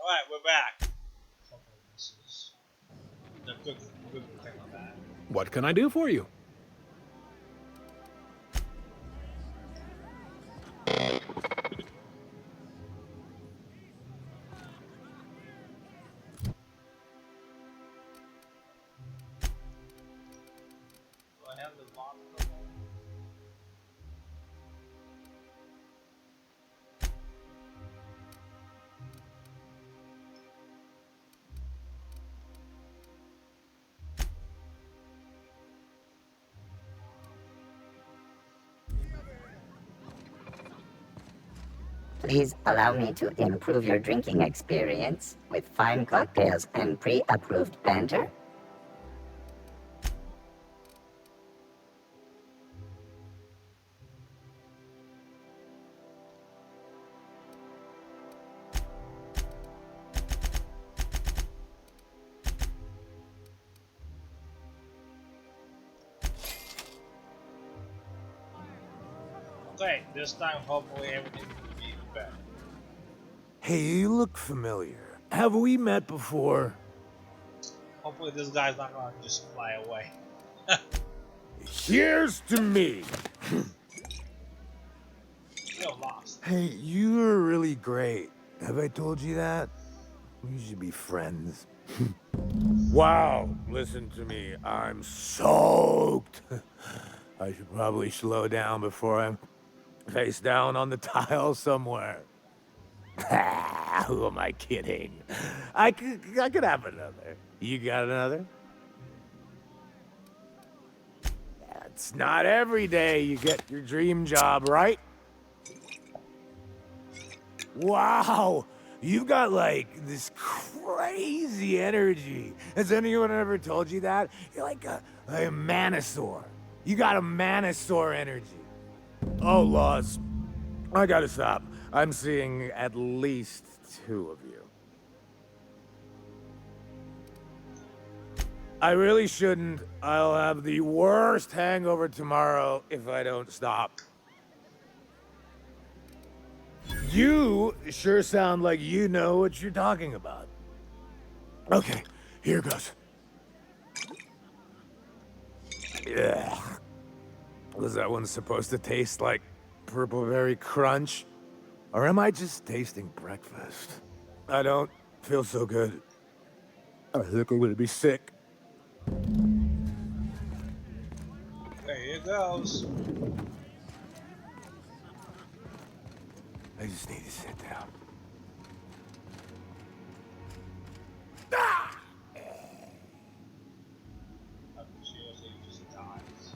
Alright, we're back. Hopefully this is the good thing on that. What can I do for you? Do I have the vodka? Please allow me to improve your drinking experience with fine cocktails and pre-approved banter. Okay, this time hopefully everything will be better. Hey, you look familiar. Have we met before? Hopefully this guy's not gonna just fly away. Here's to me. You're lost. Hey, you're really great. Have I told you that? We should be friends. Wow, listen to me. I'm soaked. I should probably slow down before I'm face down on the tile somewhere. Who am I kidding? I could have another. You got another? It's not every day you get your dream job, right? Wow, you've got like this crazy energy. Has anyone ever told you that? You're like a manosaur. You got a manosaur energy. Oh, Laws, I gotta stop. I'm seeing at least 2 of you. I really shouldn't. I'll have the worst hangover tomorrow if I don't stop. You sure sound like you know what you're talking about. Okay, here goes. Yeah. Was that one supposed to taste like Purple Berry Crunch? Or am I just tasting breakfast? I don't feel so good. I think I'm gonna be sick. There he goes. I just need to sit down. Seriously, he just dies.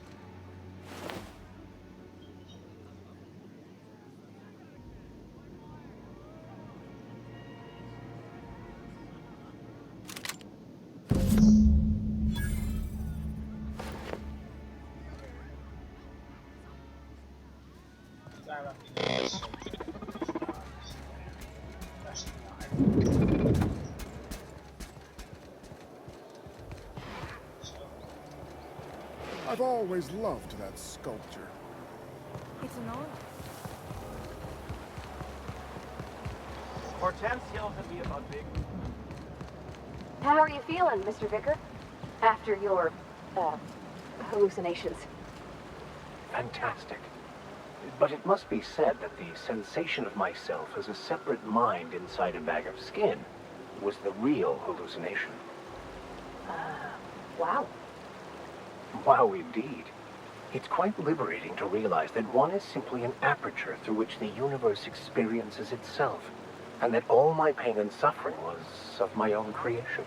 This guy left me there, so he just dies. That's died. So, I've always loved that sculpture. It's an honor. Hortensio to be about big. How are you feeling, Mr. Vicar? After your, hallucinations. Fantastic. But it must be said that the sensation of myself as a separate mind inside a bag of skin was the real hallucination. Wow. Wow, indeed. It's quite liberating to realize that one is simply an aperture through which the universe experiences itself, and that all my pain and suffering was of my own creation.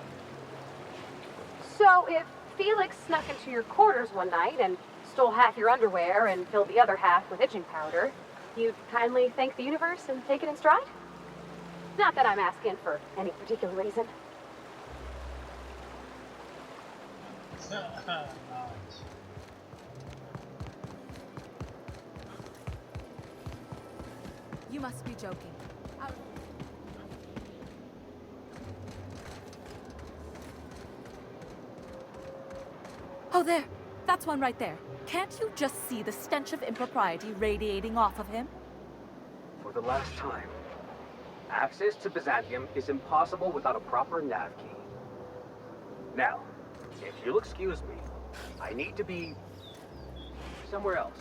So if Felix snuck into your quarters one night and stole half your underwear and filled the other half with itching powder, you'd kindly thank the universe and take it in stride? Not that I'm asking for any particular reason. nice. You must be joking. Oh, there. That's one right there. Can't you just see the stench of impropriety radiating off of him? For the last time, Access to Byzantium is impossible without a proper nav key. Now, if you'll excuse me, I need to be somewhere else.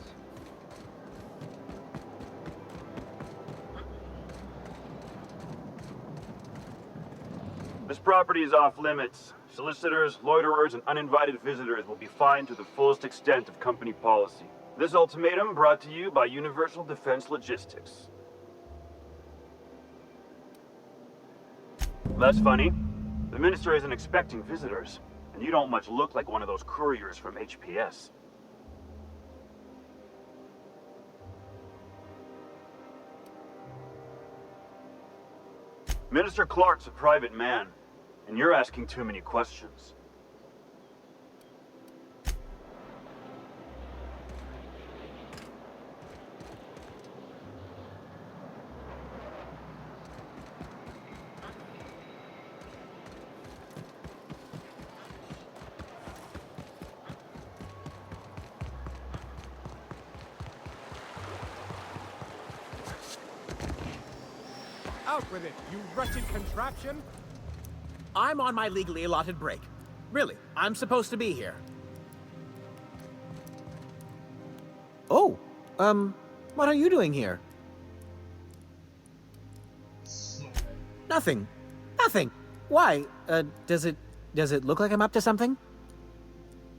This property is off limits. Solicitors, loiterers, and uninvited visitors will be fined to the fullest extent of company policy. This ultimatum brought to you by Universal Defense Logistics. That's funny. The Minister isn't expecting visitors, and you don't much look like one of those couriers from HPS. Minister Clark's a private man, and you're asking too many questions. Out with it, you wretched contraption! I'm on my legally allotted break. Really, I'm supposed to be here. Oh, what are you doing here? Nothing. Nothing. Why? Does it look like I'm up to something?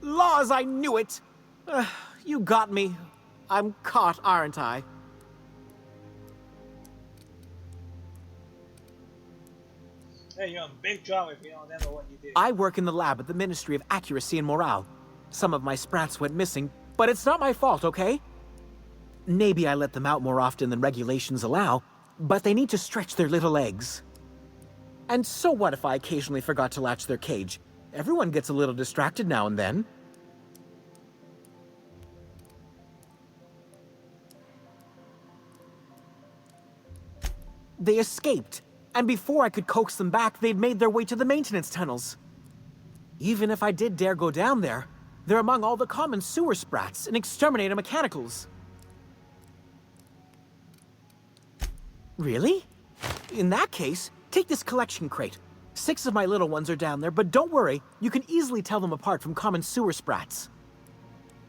Laws, I knew it! You got me. I'm caught, aren't I? Hey, you're in big trouble if you don't remember what you did. I work in the lab at the Ministry of Accuracy and Morale. Some of my sprats went missing, but it's not my fault, okay? Maybe I let them out more often than regulations allow, but they need to stretch their little legs. And so what if I occasionally forgot to latch their cage? Everyone gets a little distracted now and then. They escaped, and before I could coax them back, they'd made their way to the maintenance tunnels. Even if I did dare go down there, they're among all the common sewer sprats and exterminator mechanicals. Really? In that case, take this collection crate. 6 of my little ones are down there, but don't worry, you can easily tell them apart from common sewer sprats.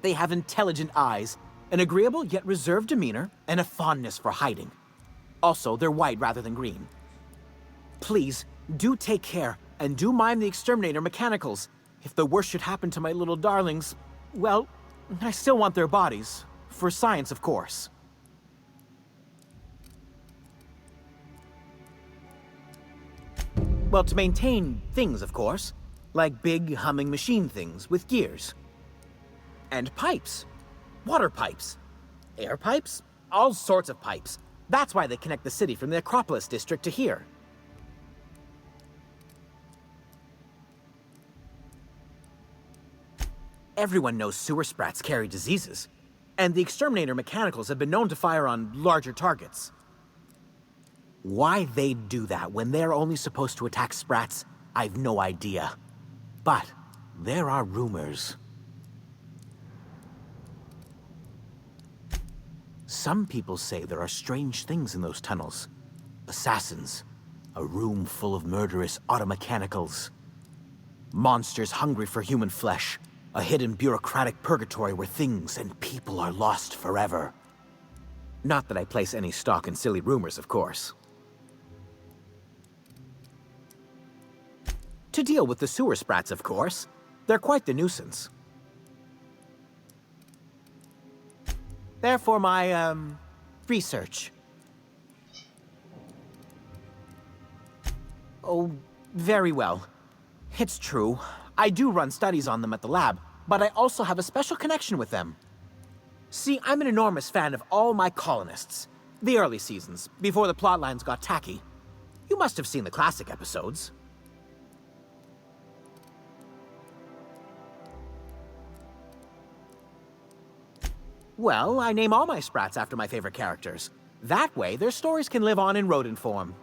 They have intelligent eyes, an agreeable yet reserved demeanor, and a fondness for hiding. Also, they're white rather than green. Please, do take care, and do mind the exterminator mechanicals. If the worst should happen to my little darlings, well, I still want their bodies. For science, of course. Well, to maintain things, of course. Like big, humming machine things with gears. And pipes. Water pipes. Air pipes. All sorts of pipes. That's why they connect the city from the Acropolis district to here. Everyone knows sewer sprats carry diseases, and the exterminator mechanicals have been known to fire on larger targets. Why they'd do that when they're only supposed to attack sprats, I've no idea. But there are rumors. Some people say there are strange things in those tunnels. Assassins, a room full of murderous automechanicals, monsters hungry for human flesh, a hidden bureaucratic purgatory where things and people are lost forever. Not that I place any stock in silly rumors, of course. To deal with the sewer sprats, of course. They're quite the nuisance. Therefore, my, research. Oh, very well. It's true. I do run studies on them at the lab, but I also have a special connection with them. See, I'm an enormous fan of all my colonists. The early seasons, before the plotlines got tacky. You must have seen the classic episodes. Well, I name all my sprats after my favorite characters. That way, their stories can live on in rodent form.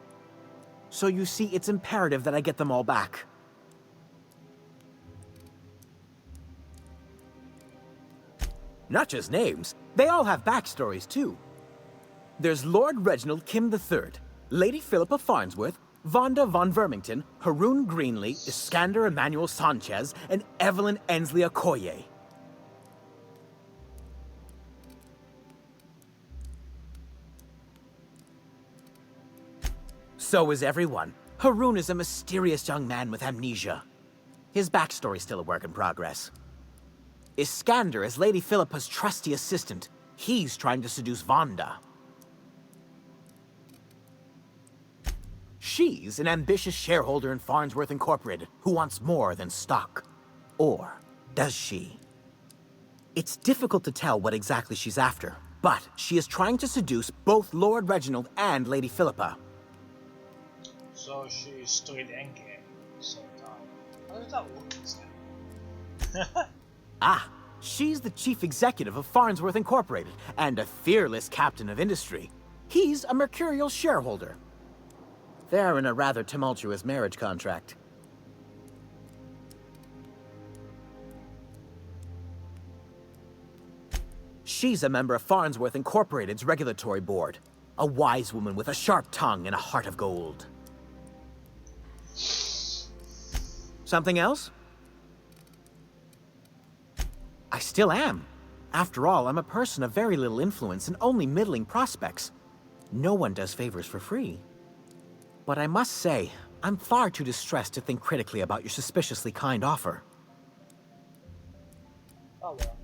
So you see, it's imperative that I get them all back. Not just names, they all have backstories too. There's Lord Reginald Kim III, Lady Philippa Farnsworth, Vonda von Vermington, Haroon Greenlee, Iskander Emmanuel Sanchez, and Evelyn Ensley Okoye. So is everyone. Haroon is a mysterious young man with amnesia. His backstory's still a work in progress. Iskander is Lady Philippa's trusty assistant. He's trying to seduce Vonda. She's an ambitious shareholder in Farnsworth Incorporated who wants more than stock. Or does she? It's difficult to tell what exactly she's after, but she is trying to seduce both Lord Reginald and Lady Philippa. So she's doing endgame at the same time. How does that work exactly? Ah, she's the chief executive of Farnsworth Incorporated and a fearless captain of industry. He's a mercurial shareholder. They're in a rather tumultuous marriage contract. She's a member of Farnsworth Incorporated's regulatory board. A wise woman with a sharp tongue and a heart of gold. Something else? I still am. After all, I'm a person of very little influence and only middling prospects. No one does favors for free. But I must say, I'm far too distressed to think critically about your suspiciously kind offer. Oh well.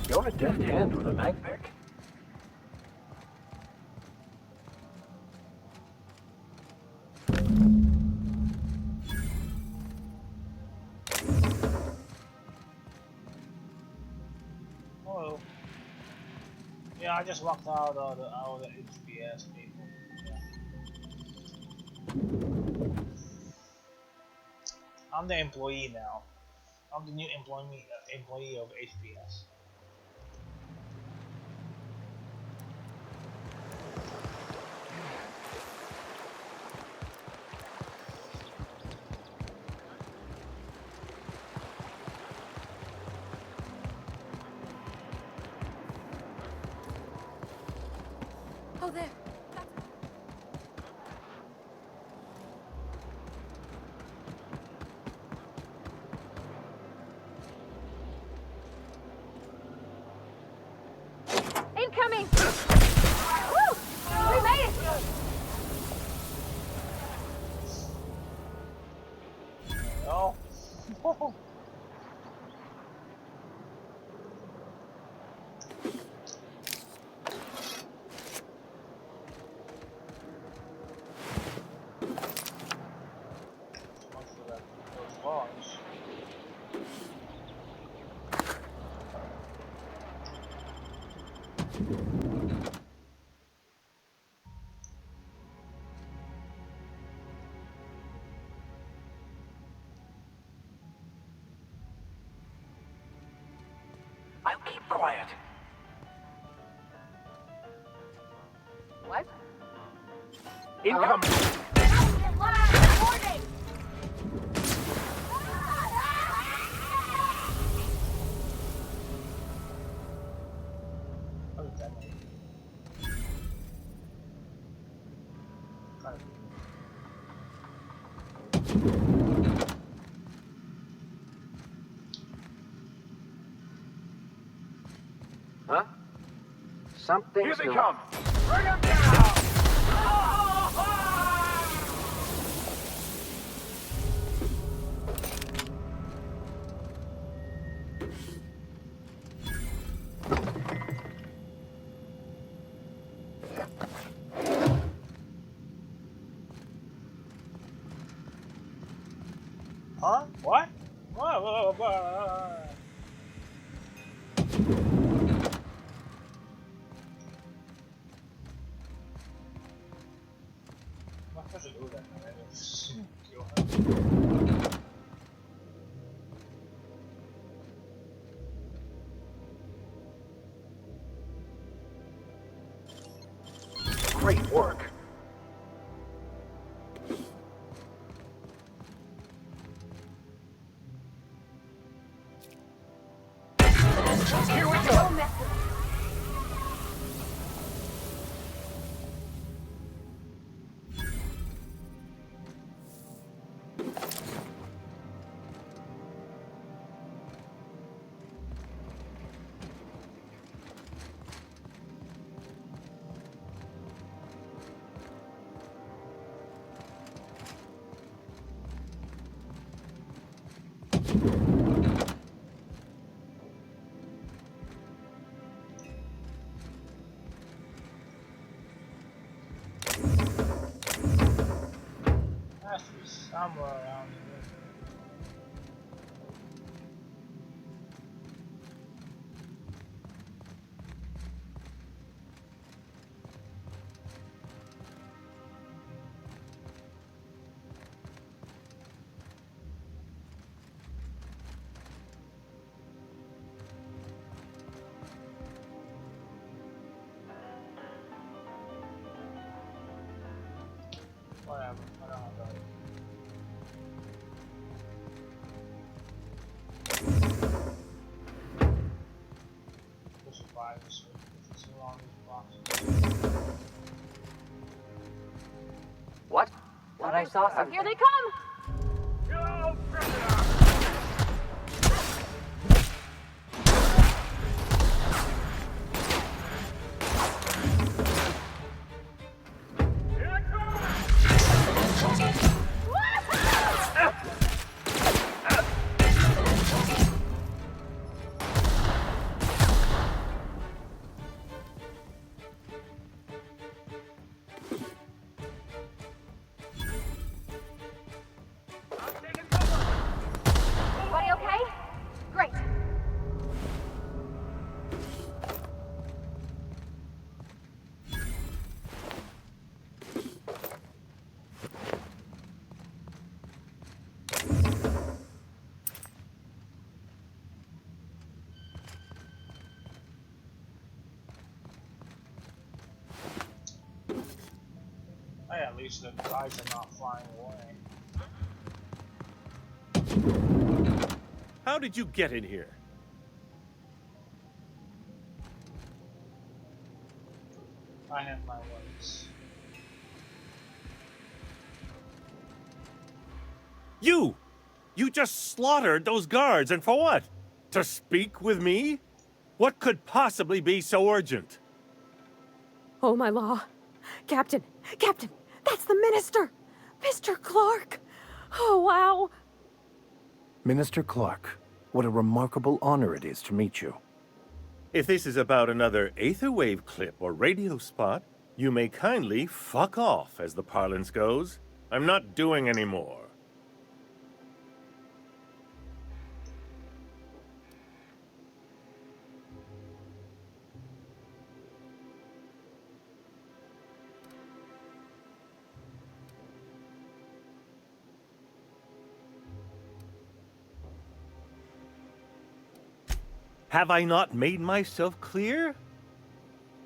You're a deft hand with a mag pick. Hello. Yeah, I just walked out of the HBS people. Yeah. I'm the employee now. I'm the new employee of HBS. Oh, there. Incoming! Woo! We made it! Oh. I'll keep quiet. What? Incoming. Warning! What is that? Huh? Something's Here they not- come! Bring them down! Huh? What? What? I'm not supposed to do that, man. Just kill him. Great work. Here we go. Has to be somewhere around here. Whatever, I don't know. We'll survive this week if it's along these boxes. What? Thought I saw something. Here they come! Everybody okay? Great. Hey, at least the guys are not flying away. How did you get in here? I have my words. You! You just slaughtered those guards, and for what? To speak with me? What could possibly be so urgent? Oh, my law. Captain! Captain! That's the minister! Mr. Clark! Oh, wow! Minister Clark, what a remarkable honor it is to meet you. If this is about another Aetherwave clip or radio spot, you may kindly fuck off, as the parlance goes. I'm not doing any more. Have I not made myself clear?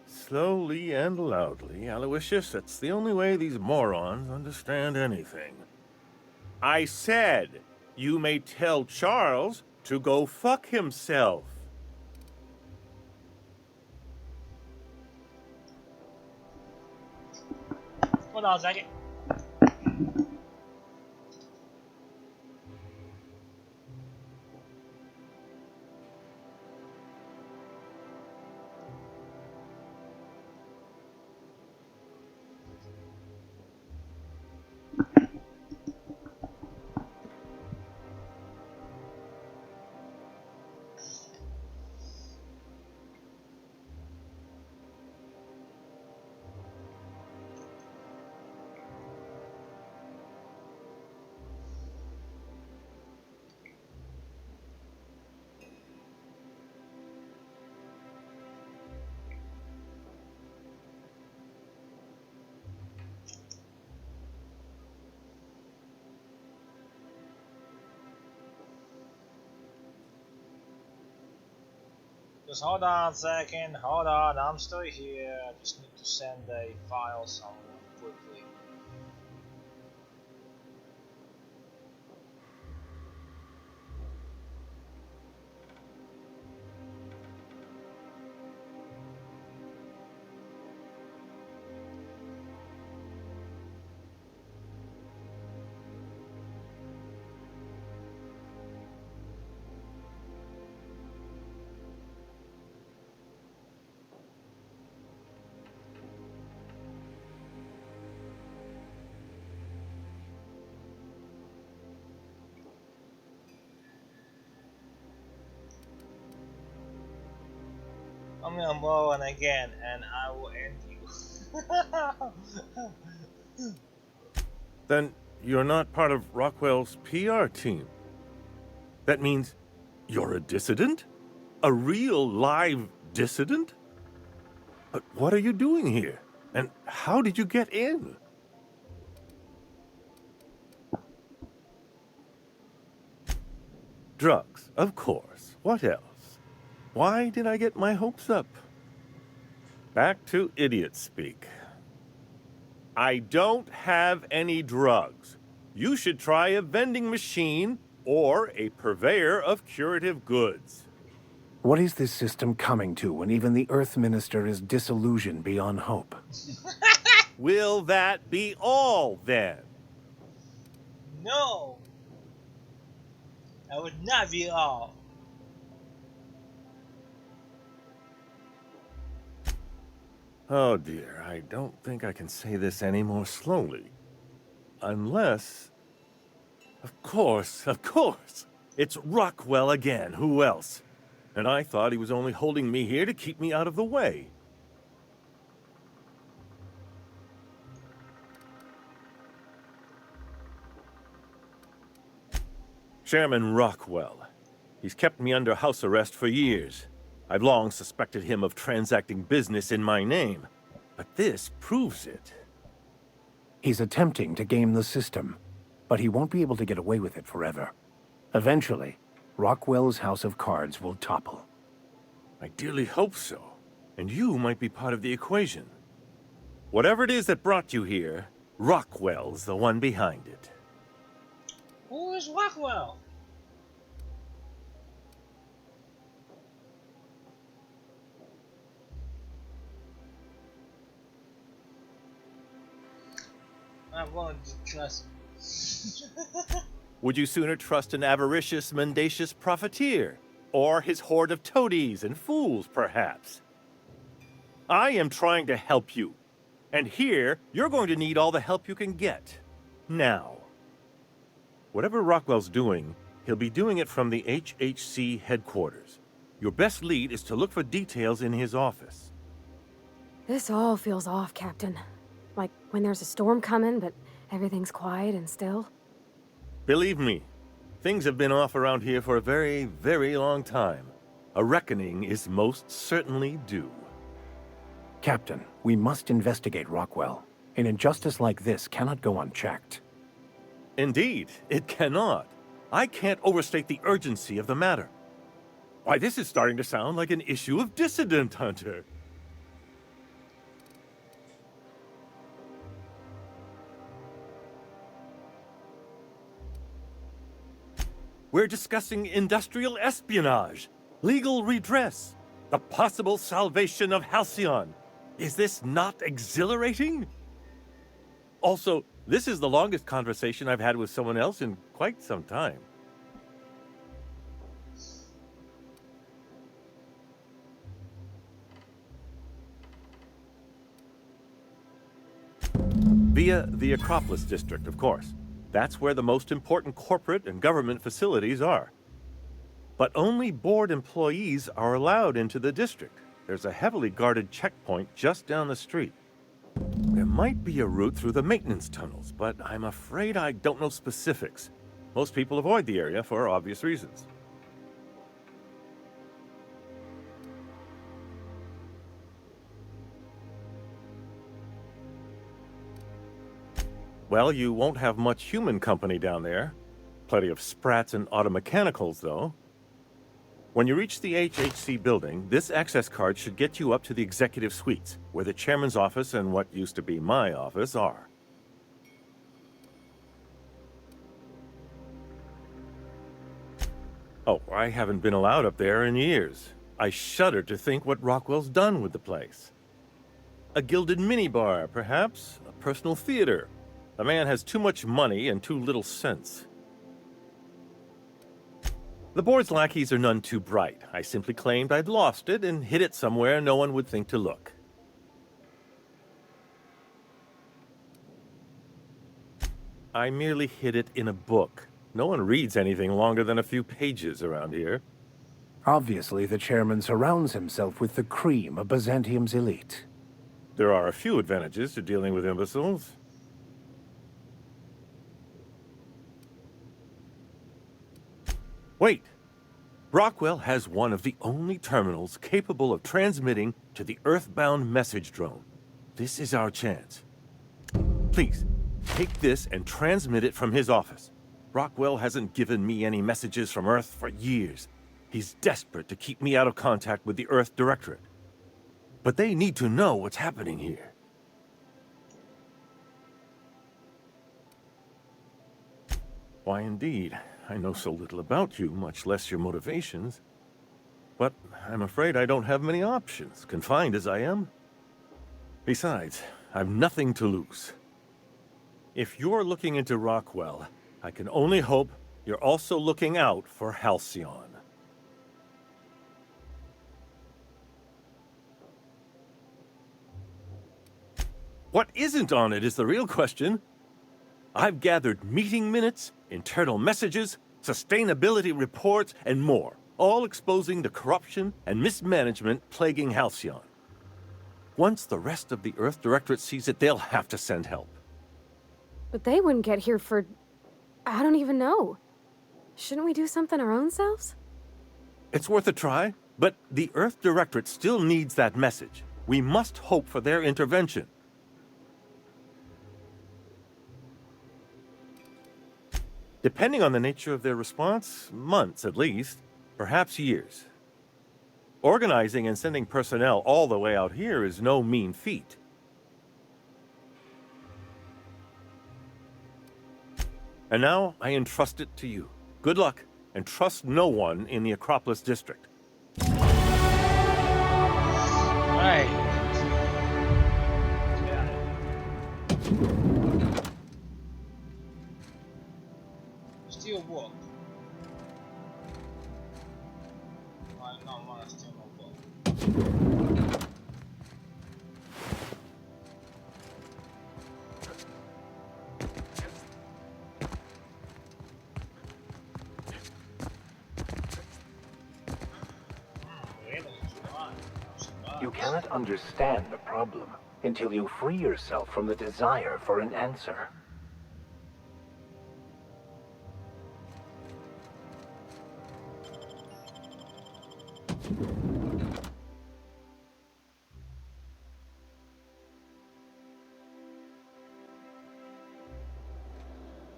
Slowly and loudly, Aloysius, that's the only way these morons understand anything. I said, you may tell Charles to go fuck himself. Hold on a second. Just hold on a second, hold on, I'm still here. I just need to send a file somewhere quickly. I'm gonna blow one again and I will end you. Then you're not part of Rockwell's PR team. That means you're a dissident? A real live dissident? But what are you doing here? And how did you get in? Drugs, of course. What else? Why did I get my hopes up? Back to idiot speak. I don't have any drugs. You should try a vending machine or a purveyor of curative goods. What is this system coming to when even the Earth Minister is disillusioned beyond hope? Will that be all, then? No! That would not be all. Oh dear, I don't think I can say this any more slowly. Unless... Of course, it's Rockwell again, who else? And I thought he was only holding me here to keep me out of the way. Chairman Rockwell. He's kept me under house arrest for years. I've long suspected him of transacting business in my name, but this proves it. He's attempting to game the system, but he won't be able to get away with it forever. Eventually, Rockwell's house of cards will topple. I dearly hope so, and you might be part of the equation. Whatever it is that brought you here, Rockwell's the one behind it. Who is Rockwell? I'm going to trust him. Would you sooner trust an avaricious, mendacious profiteer? Or his horde of toadies and fools, perhaps? I am trying to help you. And here, you're going to need all the help you can get. Now. Whatever Rockwell's doing, he'll be doing it from the HHC headquarters. Your best lead is to look for details in his office. This all feels off, Captain. Like when there's a storm coming, but everything's quiet and still. Believe me, things have been off around here for a very, very long time. A reckoning is most certainly due. Captain, we must investigate Rockwell. An injustice like this cannot go unchecked. Indeed, it cannot. I can't overstate the urgency of the matter. Why, this is starting to sound like an issue of Dissident Hunter. We're discussing industrial espionage, legal redress, the possible salvation of Halcyon. Is this not exhilarating? Also, this is the longest conversation I've had with someone else in quite some time. Via the Acropolis District, of course. That's where the most important corporate and government facilities are. But only board employees are allowed into the district. There's a heavily guarded checkpoint just down the street. There might be a route through the maintenance tunnels, but I'm afraid I don't know specifics. Most people avoid the area for obvious reasons. Well, you won't have much human company down there. Plenty of sprats and automechanicals, though. When you reach the HHC building, this access card should get you up to the executive suites, where the chairman's office and what used to be my office are. Oh, I haven't been allowed up there in years. I shudder to think what Rockwell's done with the place. A gilded minibar, perhaps? A personal theater. The man has too much money and too little sense. The board's lackeys are none too bright. I simply claimed I'd lost it and hid it somewhere no one would think to look. I merely hid it in a book. No one reads anything longer than a few pages around here. Obviously, the chairman surrounds himself with the cream of Byzantium's elite. There are a few advantages to dealing with imbeciles. Wait! Rockwell has one of the only terminals capable of transmitting to the Earthbound message drone. This is our chance. Please, take this and transmit it from his office. Rockwell hasn't given me any messages from Earth for years. He's desperate to keep me out of contact with the Earth Directorate. But they need to know what's happening here. Why, indeed. I know so little about you, much less your motivations. But I'm afraid I don't have many options, confined as I am. Besides, I've nothing to lose. If you're looking into Rockwell, I can only hope you're also looking out for Halcyon. What isn't on it is the real question. I've gathered meeting minutes, internal messages, sustainability reports, and more, all exposing the corruption and mismanagement plaguing Halcyon. Once the rest of the Earth Directorate sees it, they'll have to send help. But they wouldn't get here for... I don't even know. Shouldn't we do something our own selves? It's worth a try, but the Earth Directorate still needs that message. We must hope for their intervention. Depending on the nature of their response, months at least, perhaps years. Organizing and sending personnel all the way out here is no mean feat. And now I entrust it to you. Good luck, and trust no one in the Acropolis District. Right. Still work. No, still no work. You cannot understand the problem until you free yourself from the desire for an answer.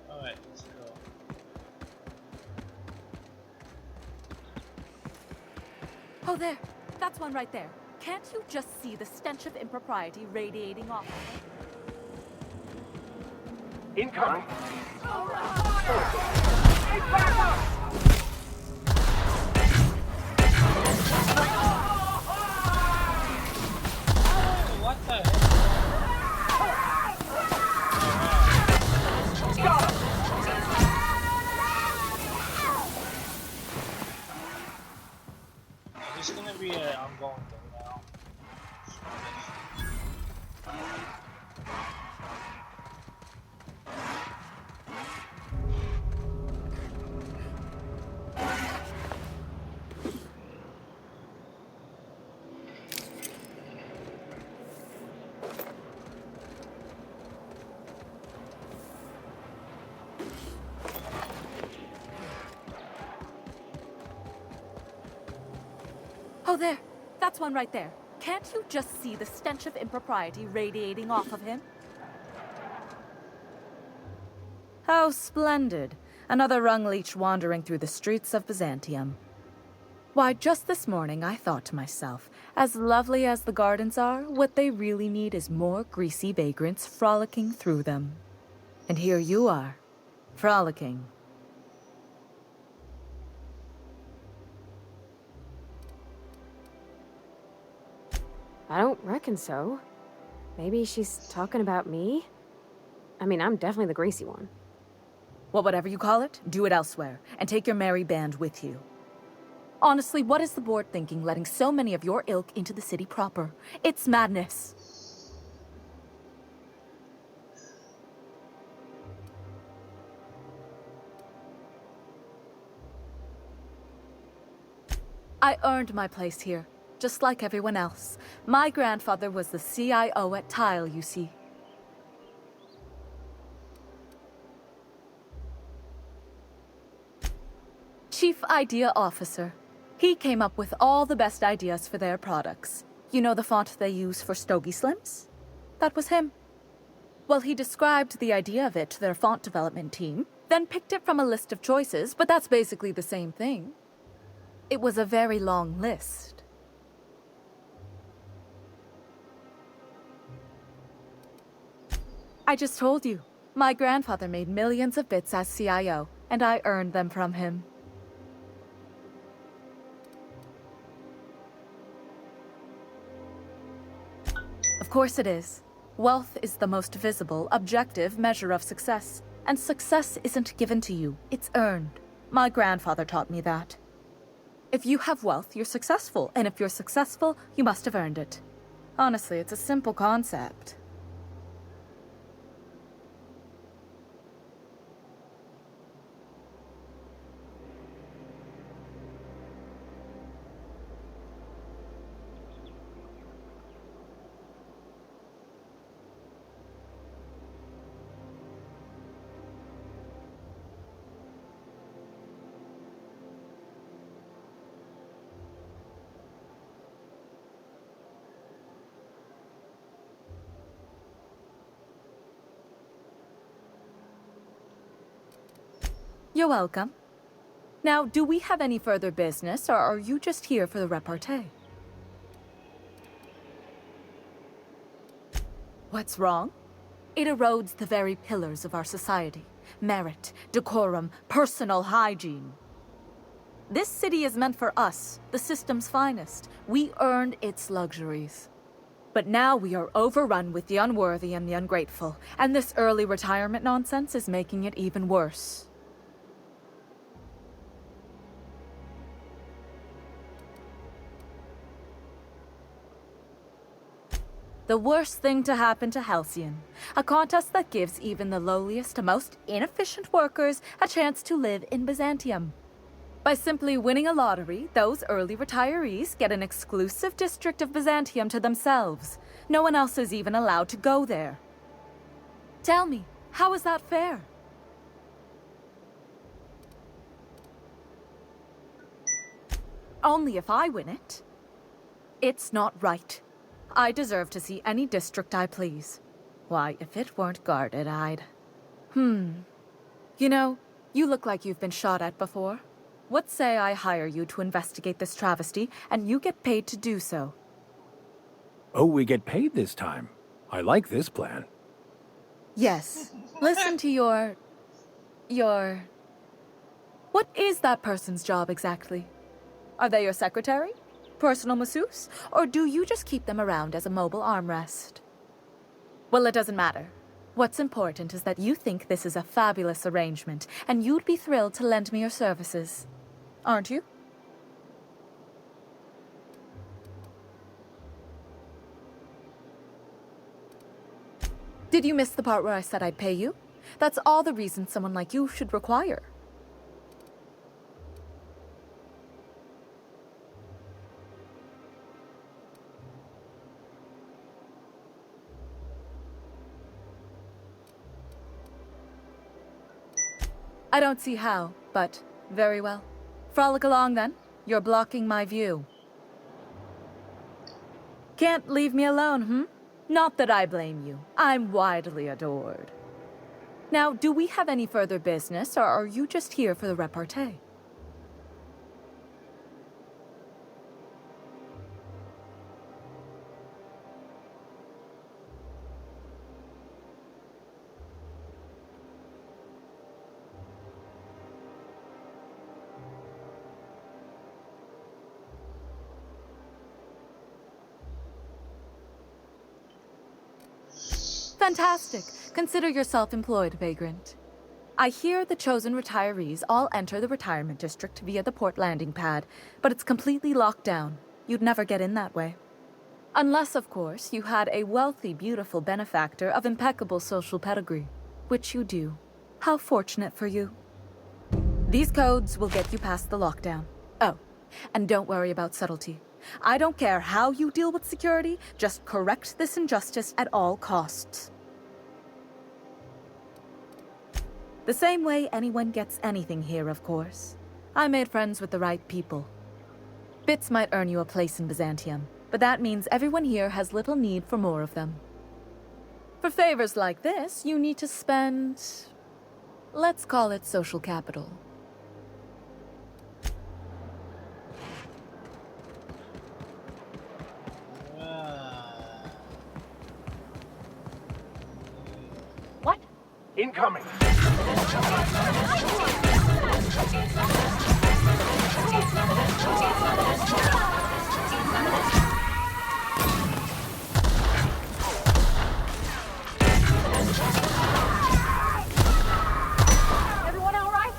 Alright, let's go. Oh, there. That's one right there. Can't you just see the stench of impropriety radiating off of it? Incoming! What the heck? This is gonna be an ongoing thing now. Oh, there. That's one right there. Can't you just see the stench of impropriety radiating off of him? How splendid. Another rung leech wandering through the streets of Byzantium. Why, just this morning I thought to myself, as lovely as the gardens are, what they really need is more greasy vagrants frolicking through them. And here you are, frolicking. I don't reckon so. Maybe she's talking about me? I mean, I'm definitely the greasy one. Well, whatever you call it, do it elsewhere, and take your merry band with you. Honestly, what is the board thinking letting so many of your ilk into the city proper? It's madness. I earned my place here, just like everyone else. My grandfather was the CIO at Tile, you see. Chief Idea Officer. He came up with all the best ideas for their products. You know the font they use for Stogie Slims? That was him. Well, he described the idea of it to their font development team, then picked it from a list of choices, but that's basically the same thing. It was a very long list. I just told you. My grandfather made millions of bits as CIO, and I earned them from him. Of course it is. Wealth is the most visible, objective measure of success. And success isn't given to you, it's earned. My grandfather taught me that. If you have wealth, you're successful, and if you're successful, you must have earned it. Honestly, it's a simple concept. You're welcome. Now, do we have any further business, or are you just here for the repartee? What's wrong? It erodes the very pillars of our society. Merit, decorum, personal hygiene. This city is meant for us, the system's finest. We earned its luxuries. But now we are overrun with the unworthy and the ungrateful, and this early retirement nonsense is making it even worse. The worst thing to happen to Halcyon. A contest that gives even the lowliest and most inefficient workers a chance to live in Byzantium. By simply winning a lottery, those early retirees get an exclusive district of Byzantium to themselves. No one else is even allowed to go there. Tell me, how is that fair? Only if I win it. It's not right. I deserve to see any district I please. Why, if it weren't guarded, I'd... You know, you look like you've been shot at before. What say I hire you to investigate this travesty, and you get paid to do so? Oh, we get paid this time. I like this plan. Yes. Listen to your... What is that person's job exactly? Are they your secretary? Personal masseuse? Or do you just keep them around as a mobile armrest? Well, it doesn't matter. What's important is that you think this is a fabulous arrangement, and you'd be thrilled to lend me your services. Aren't you? Did you miss the part where I said I'd pay you? That's all the reason someone like you should require. I don't see how, but very well. Frolic along then. You're blocking my view. Can't leave me alone, Not that I blame you. I'm widely adored. Now, do we have any further business, or are you just here for the repartee? Fantastic. Consider yourself employed, vagrant. I hear the chosen retirees all enter the retirement district via the port landing pad, but it's completely locked down. You'd never get in that way. Unless, of course, you had a wealthy, beautiful benefactor of impeccable social pedigree, which you do. How fortunate for you. These codes will get you past the lockdown. Oh, and don't worry about subtlety. I don't care how you deal with security, just correct this injustice at all costs. The same way anyone gets anything here, of course. I made friends with the right people. Bits might earn you a place in Byzantium, but that means everyone here has little need for more of them. For favors like this, you need to spend... let's call it social capital. What? Incoming! Everyone all right?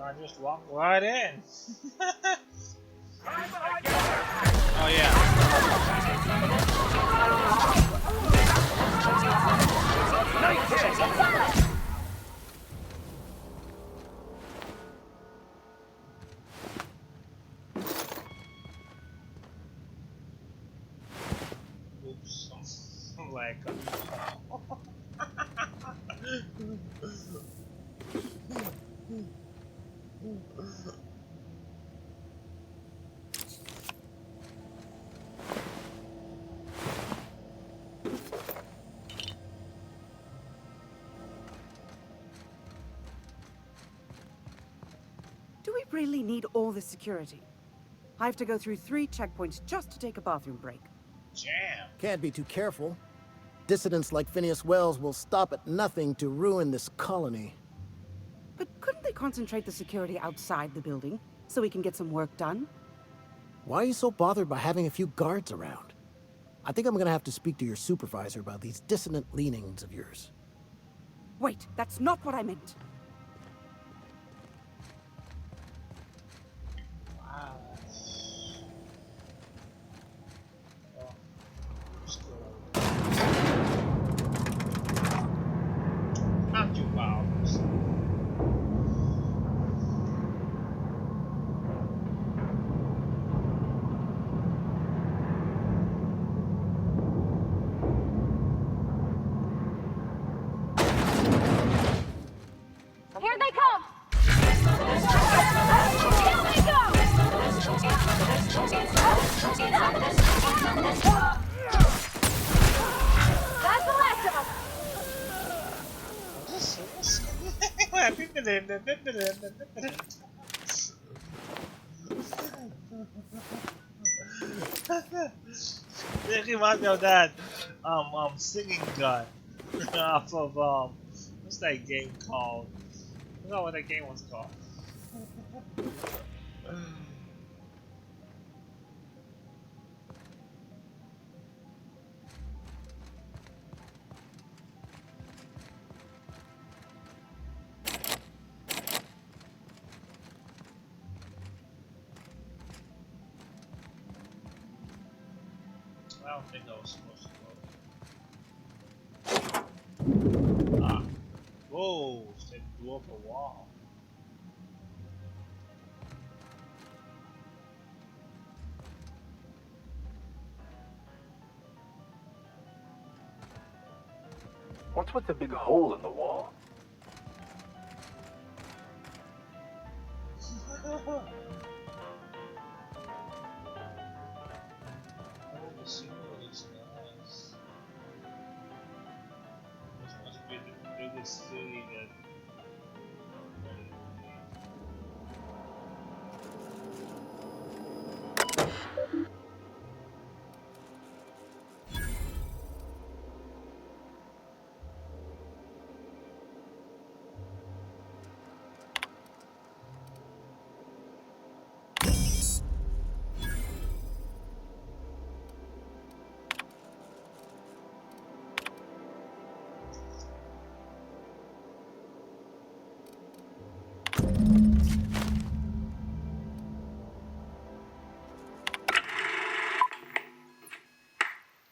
I just walk right in. Oh yeah. Oops. Like. Do we really need all this security? I have to go through 3 checkpoints just to take a bathroom break. Jam. Can't be too careful. Dissidents like Phineas Wells will stop at nothing to ruin this colony. But couldn't they concentrate the security outside the building, so we can get some work done? Why are you so bothered by having a few guards around? I think I'm gonna have to speak to your supervisor about these dissonant leanings of yours. Wait, that's not what I meant. Wow. Oh. Not too powerful. Here they come! Here they go! That's the last of them! It reminds me of that singing gun off of what's that game called? I don't know what that game was called. I don't think I was supposed to go. Ah. Whoa, they blew up a wall. What's with the big hole in the wall? This must be the biggest city that.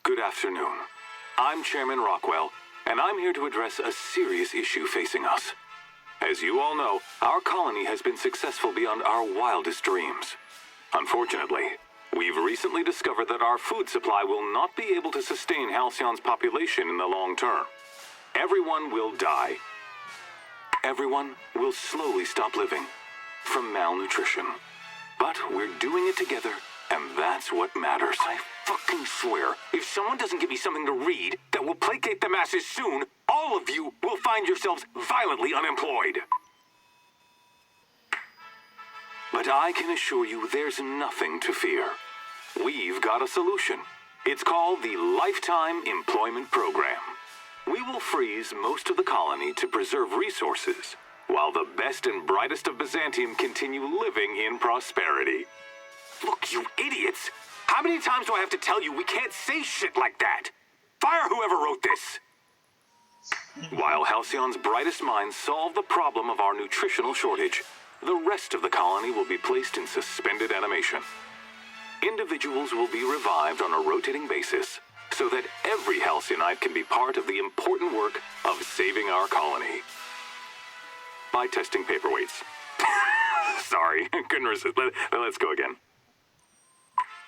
Good afternoon. I'm Chairman Rockwell, and I'm here to address a serious issue facing us. As you all know, our colony has been successful beyond our wildest dreams. Unfortunately, we've recently discovered that our food supply will not be able to sustain Halcyon's population in the long term. Everyone will die. Everyone will slowly stop living from malnutrition. But we're doing it together, and that's what matters. I fucking swear, if someone doesn't give me something to read that will placate the masses soon, all of you will find yourselves violently unemployed. But I can assure you there's nothing to fear. We've got a solution. It's called the Lifetime Employment Program. We will freeze most of the colony to preserve resources, while the best and brightest of Byzantium continue living in prosperity. Look, you idiots! How many times do I have to tell you we can't say shit like that? Fire whoever wrote this! While Halcyon's brightest minds solve the problem of our nutritional shortage, the rest of the colony will be placed in suspended animation. Individuals will be revived on a rotating basis, so that every Halcyonite can be part of the important work of saving our colony. By testing paperweights. Sorry, couldn't resist. Let's go again.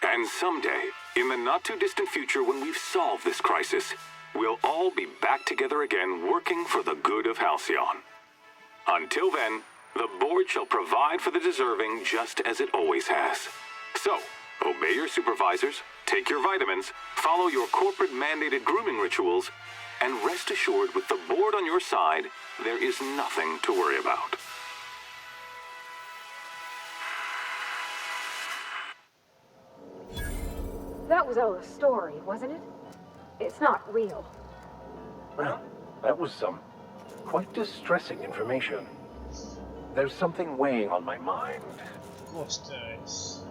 And someday, in the not-too-distant future when we've solved this crisis, we'll all be back together again working for the good of Halcyon. Until then, the board shall provide for the deserving just as it always has. So, obey your supervisors, take your vitamins, follow your corporate-mandated grooming rituals, and rest assured with the board on your side, there is nothing to worry about. That was all a story, wasn't it? It's not real. Well, that was some quite distressing information. There's something weighing on my mind. Of course there is.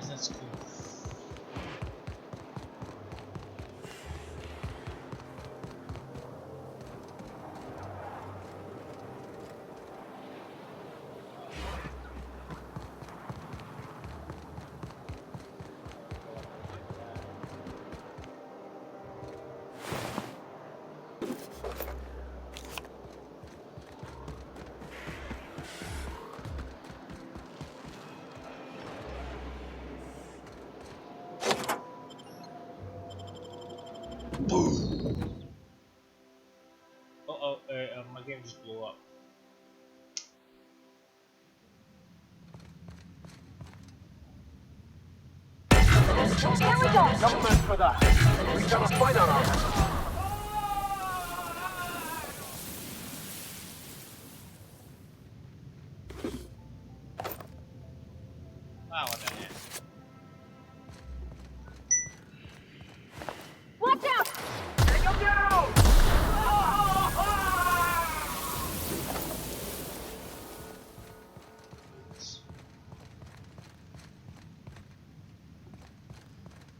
That's cool. My game just blew up. Here we go! Don't mess for that. We've got a fight on our hands. Ah, what the heck? Watch out! Take him down!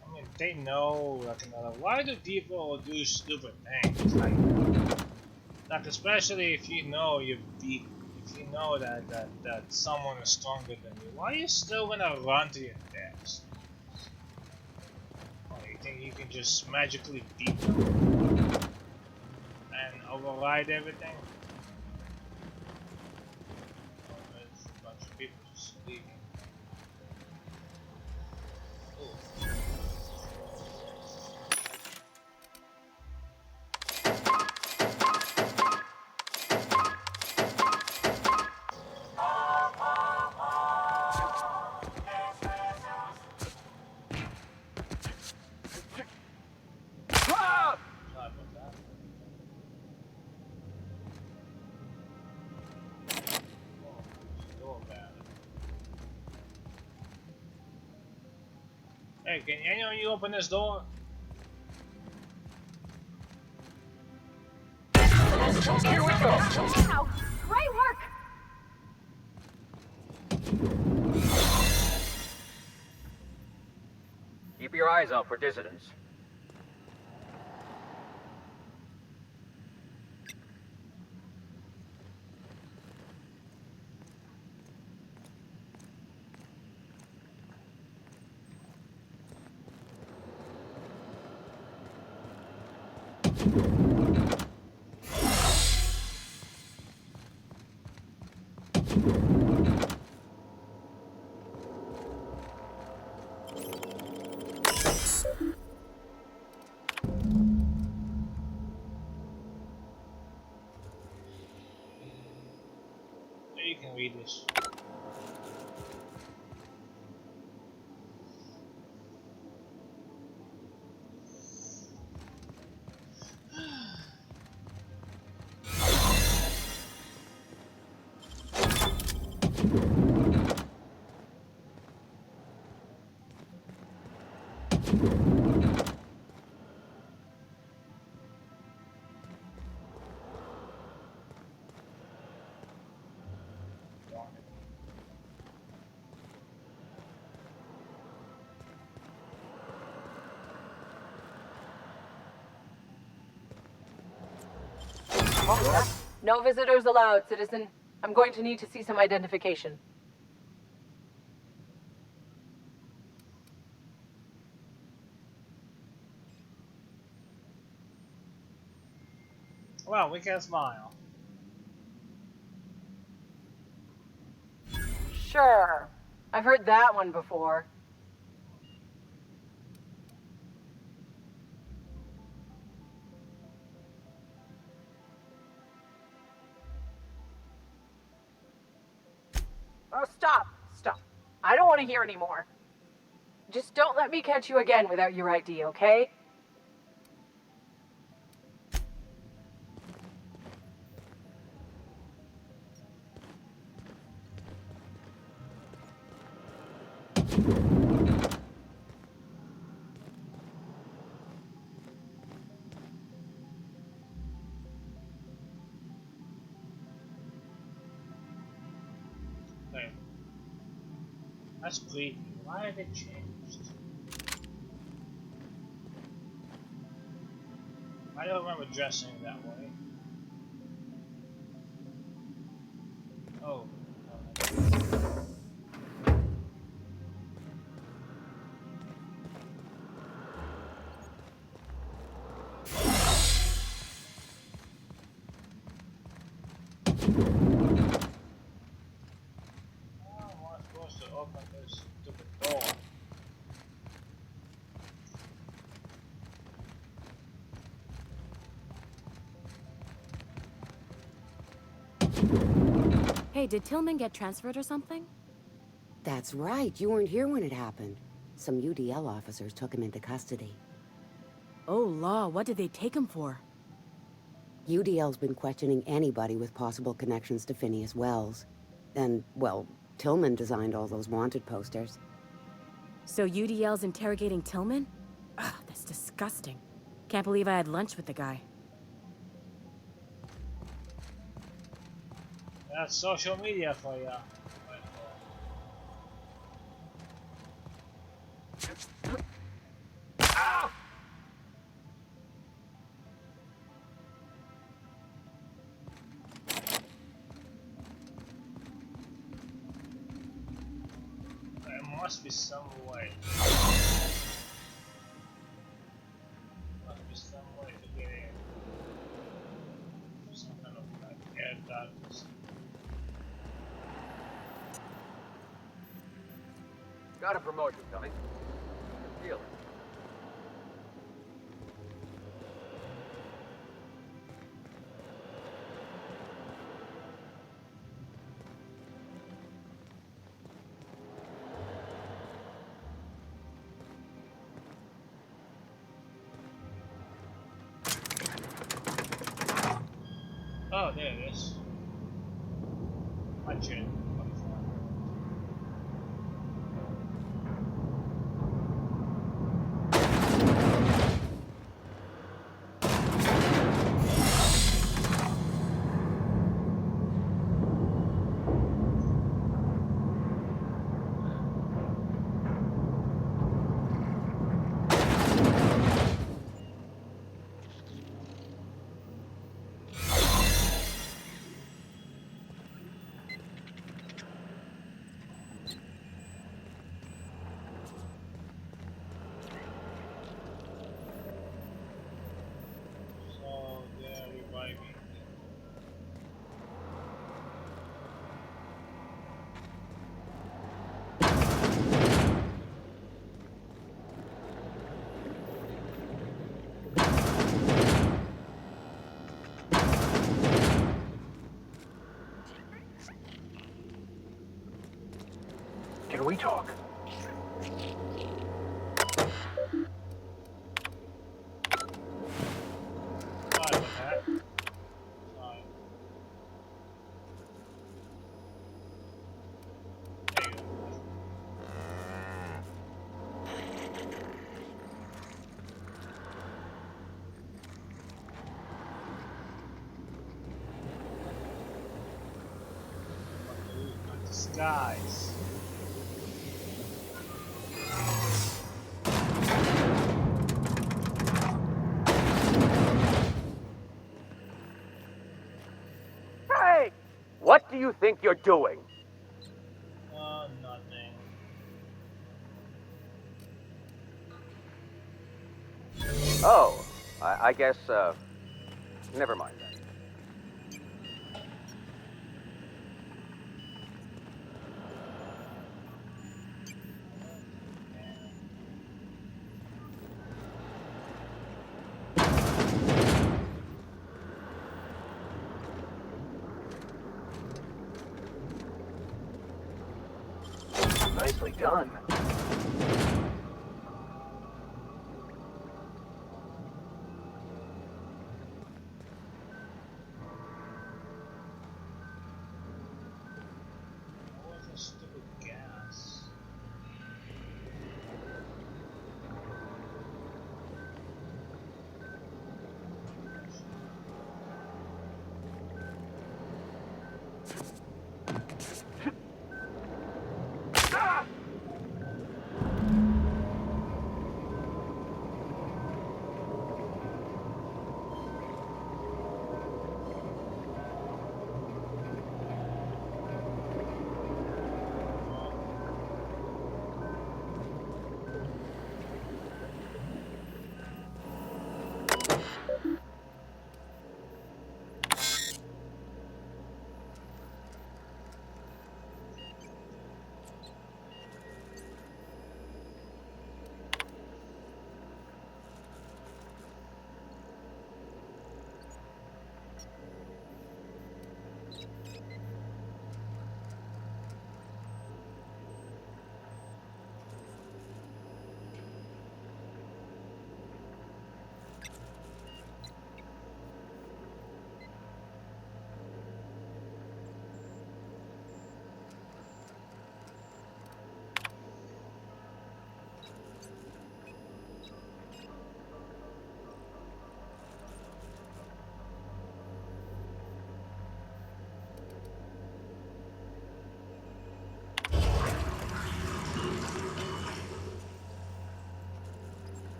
I mean, they know like another. Why do people do stupid things? Like especially if you know you've beat, if you know that someone is stronger than you, why are you still gonna run to your death? Oh, you think you can just magically beat them and override everything? Oh, there's a bunch of people just leaving. Hey, can anyone of you open this door? Here we go! Wow! Great work! Keep your eyes out for dissidents. You can read this. No visitors allowed, citizen. I'm going to need to see some identification. Well, we can smile. Sure. I've heard that one before. Oh, stop. Stop. I don't want to hear anymore. Just don't let me catch you again without your ID, okay? Okay. That's creepy. Why are they changed? I don't remember dressing that way. Oh. To open this stupid door. Hey, did Tillman get transferred or something? That's right. You weren't here when it happened. Some UDL officers took him into custody. Oh, law, what did they take him for? UDL's been questioning anybody with possible connections to Phineas Wells. And, well, Tillman designed all those wanted posters. So UDL's interrogating Tillman? Ugh, that's disgusting. Can't believe I had lunch with the guy. That's social media for ya. There must be some way. Must be some way to get in. Some kind of like air ducts. Got a promotion coming. Feel it. Oh, there it is. Watch it. Can we talk? Sorry about that. Sorry. There you go. Disguise. Hey! What do you think you're doing? Nothing. Oh, I guess, never mind then. Nicely done. What was the stupid gas?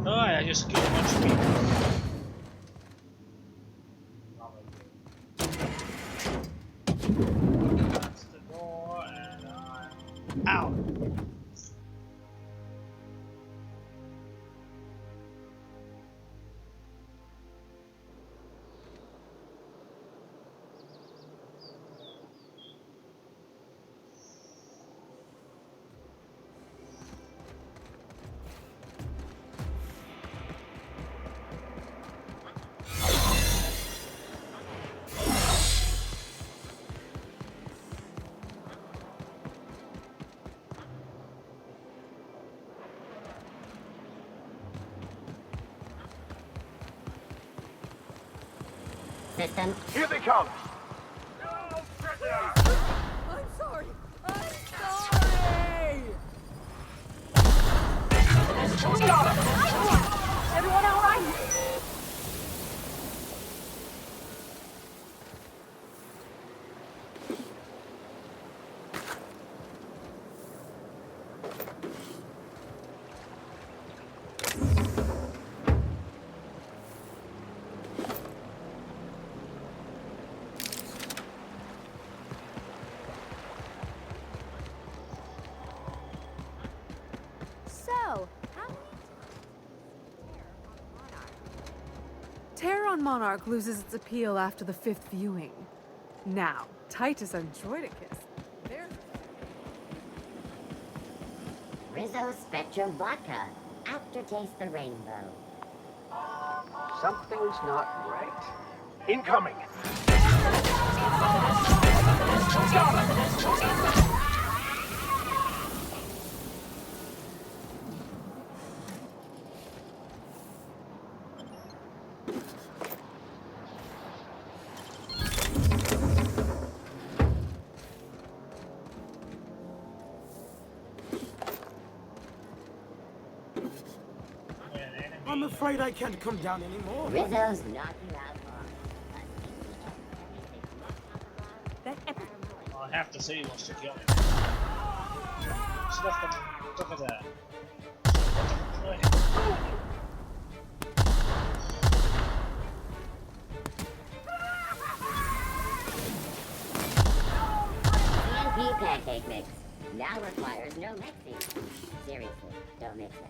Alright, I just killed a bunch of people. That's the door, and I'm out. System. Here they come! I'm sorry. I'm sorry. Everyone all right? So, Terror on Monarch loses its appeal after the 5th viewing. Now, Titus and Droidicus. Rizzo Spectrum Vodka. Aftertaste the rainbow. Something's not right. Incoming! I'm afraid I can't come down anymore. Rizzo's knocking out I have to say he wants to kill me. Look at that. CNP pancake mix. Now requires no mixing. Seriously, don't mix it.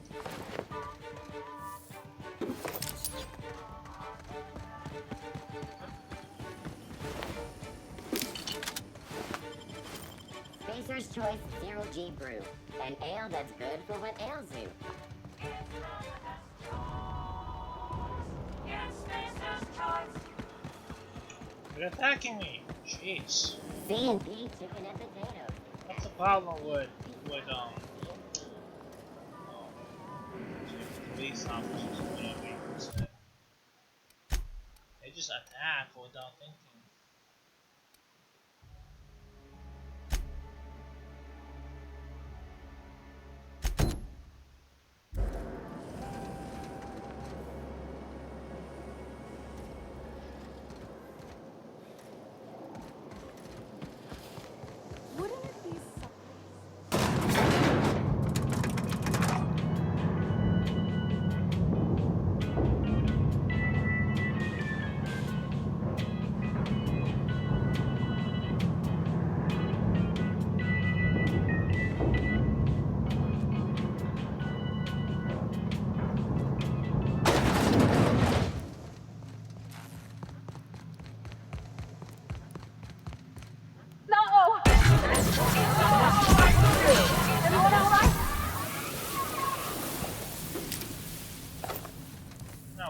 Spacer's Choice Zero G Brew. An ale that's good for what ails you. They're attacking me. Jeez. CNP chicken and potato. What's the problem with police officers, whatever you can say? They just attack without thinking.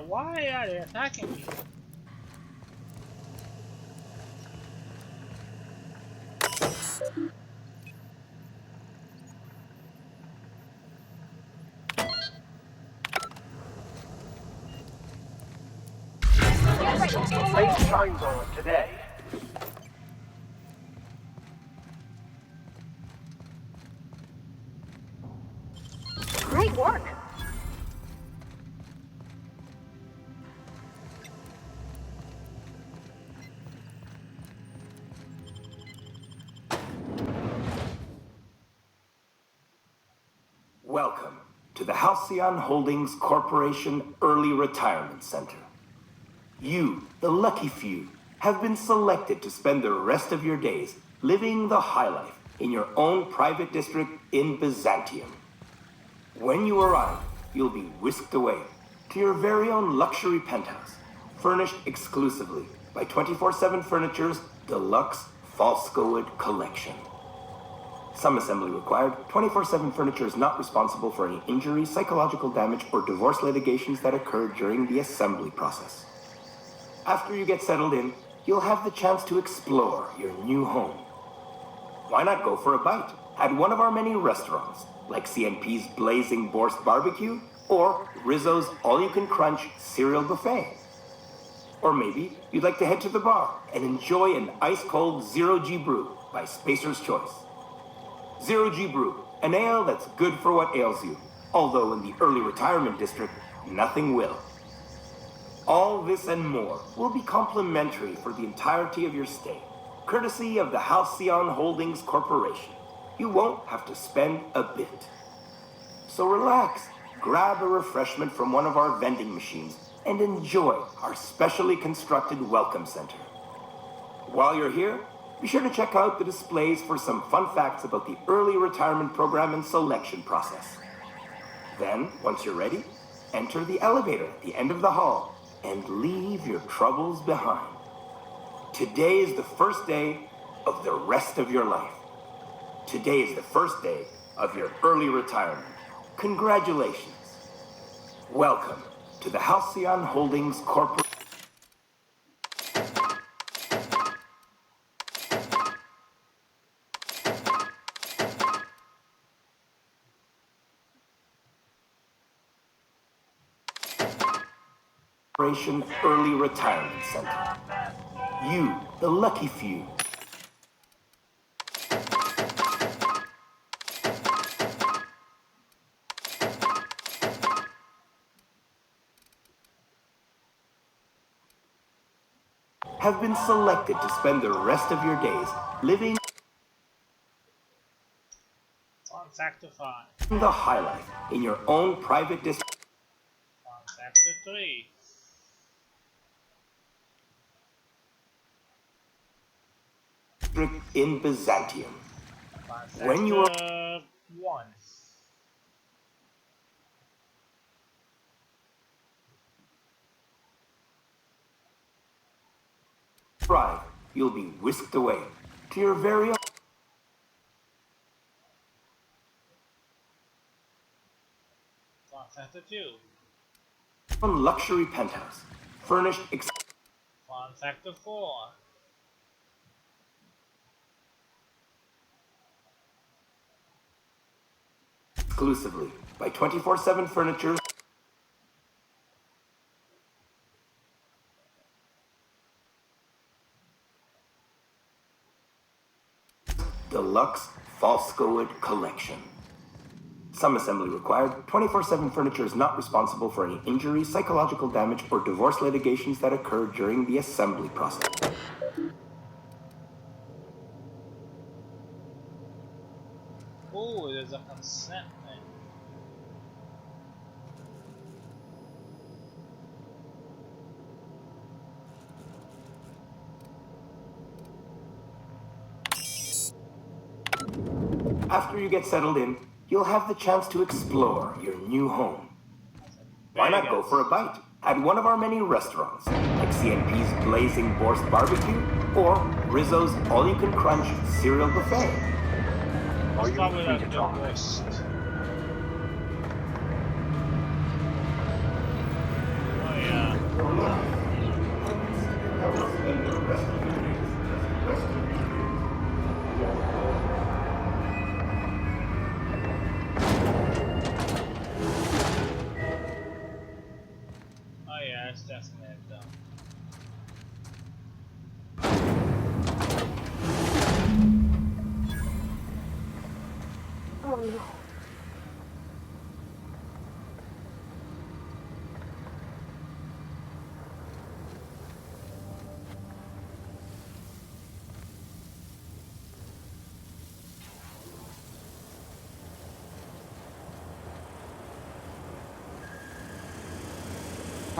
Why are they attacking me? The face shines on us today. Great work. Welcome to the Halcyon Holdings Corporation Early Retirement Center. You, the lucky few, have been selected to spend the rest of your days living the high life in your own private district in Byzantium. When you arrive, you'll be whisked away to your very own luxury penthouse, furnished exclusively by 24/7 Furniture's deluxe Falscowood collection. Some assembly required. 24/7 Furniture is not responsible for any injury, psychological damage, or divorce litigations that occur during the assembly process. After you get settled in, you'll have the chance to explore your new home. Why not go for a bite at one of our many restaurants, like CNP's Blazing Borscht Barbecue or Rizzo's All-You-Can-Crunch Cereal Buffet? Or maybe you'd like to head to the bar and enjoy an ice-cold Zero-G Brew by Spacer's Choice. Zero-G Brew, an ale that's good for what ails you, although in the early retirement district, nothing will. All this and more will be complimentary for the entirety of your stay, courtesy of the Halcyon Holdings Corporation. You won't have to spend a bit. So relax, grab a refreshment from one of our vending machines, and enjoy our specially constructed welcome center. While you're here, be sure to check out the displays for some fun facts about the early retirement program and selection process. Then, once you're ready, enter the elevator at the end of the hall and leave your troubles behind. Today is the first day of the rest of your life. Today is the first day of your early retirement. Congratulations. Welcome to the Halcyon Holdings Corporation. Early Retirement Center. You, the lucky few. Have been selected to spend the rest of your days living Fun factor 5. the high life in your own private district. Fun factor 3. In Byzantium. Fun When you are factor 1. arrive, you'll be whisked away to your very own Fun factor 2. luxury penthouse, furnished Fun factor 4. exclusively by 24/7 Furniture. Deluxe Falscowood collection. Some assembly required. 24/7 Furniture is not responsible for any injury, psychological damage, or divorce litigations that occur during the assembly process. Oh, there's a consent thing. After you get settled in, you'll have the chance to explore your new home. Why not go for a bite at one of our many restaurants, like CNP's Blazing Borscht Barbecue or Rizzo's All-You-Can-Crunch Cereal Buffet? Are you free to talk? Oh yeah. Oh yeah, it's definitely dumb.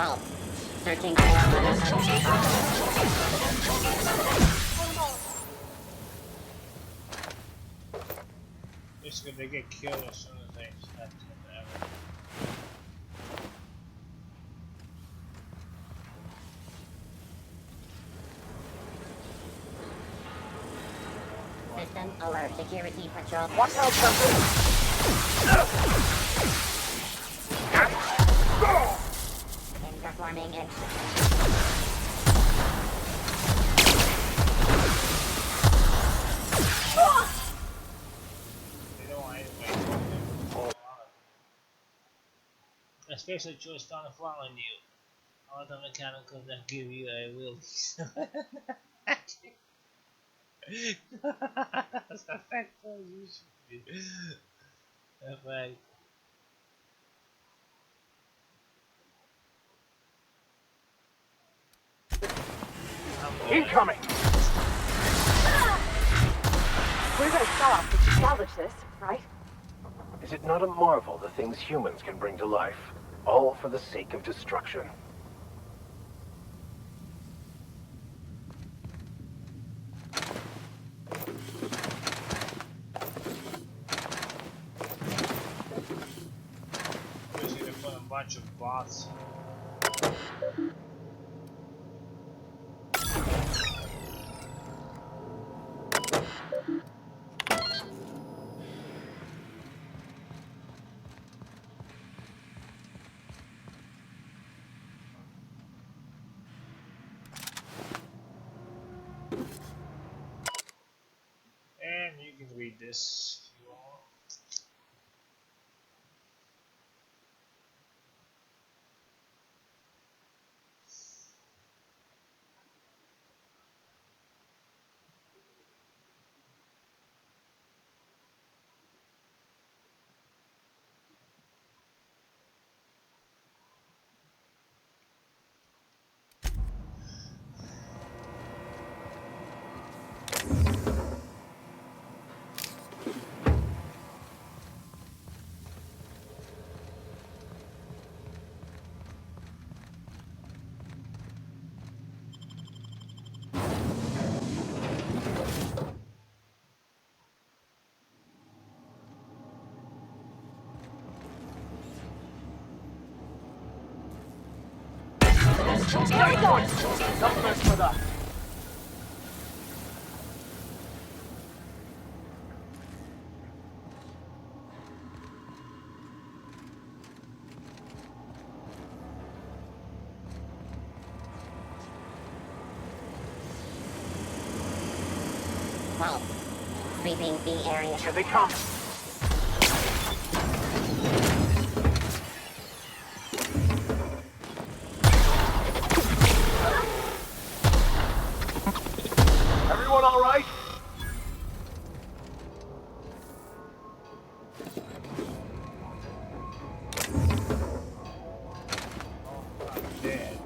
Halt. Searching for Basically, they get killed as soon as they step to the area. System alert. Security patrol. Watch out, Captain! Performing it. They don't want anybody. Especially just on following you. All the mechanicals that give you a will. That's the fact that you should be. That's right. Incoming! We're gonna stop to salvage this, right? Is it not a marvel the things humans can bring to life, all for the sake of destruction? Basically, they put a bunch of bots. And you can read this if you want. Don't mess with us. Halt. Sweeping the area. Here they come. Everyone all right? Dead.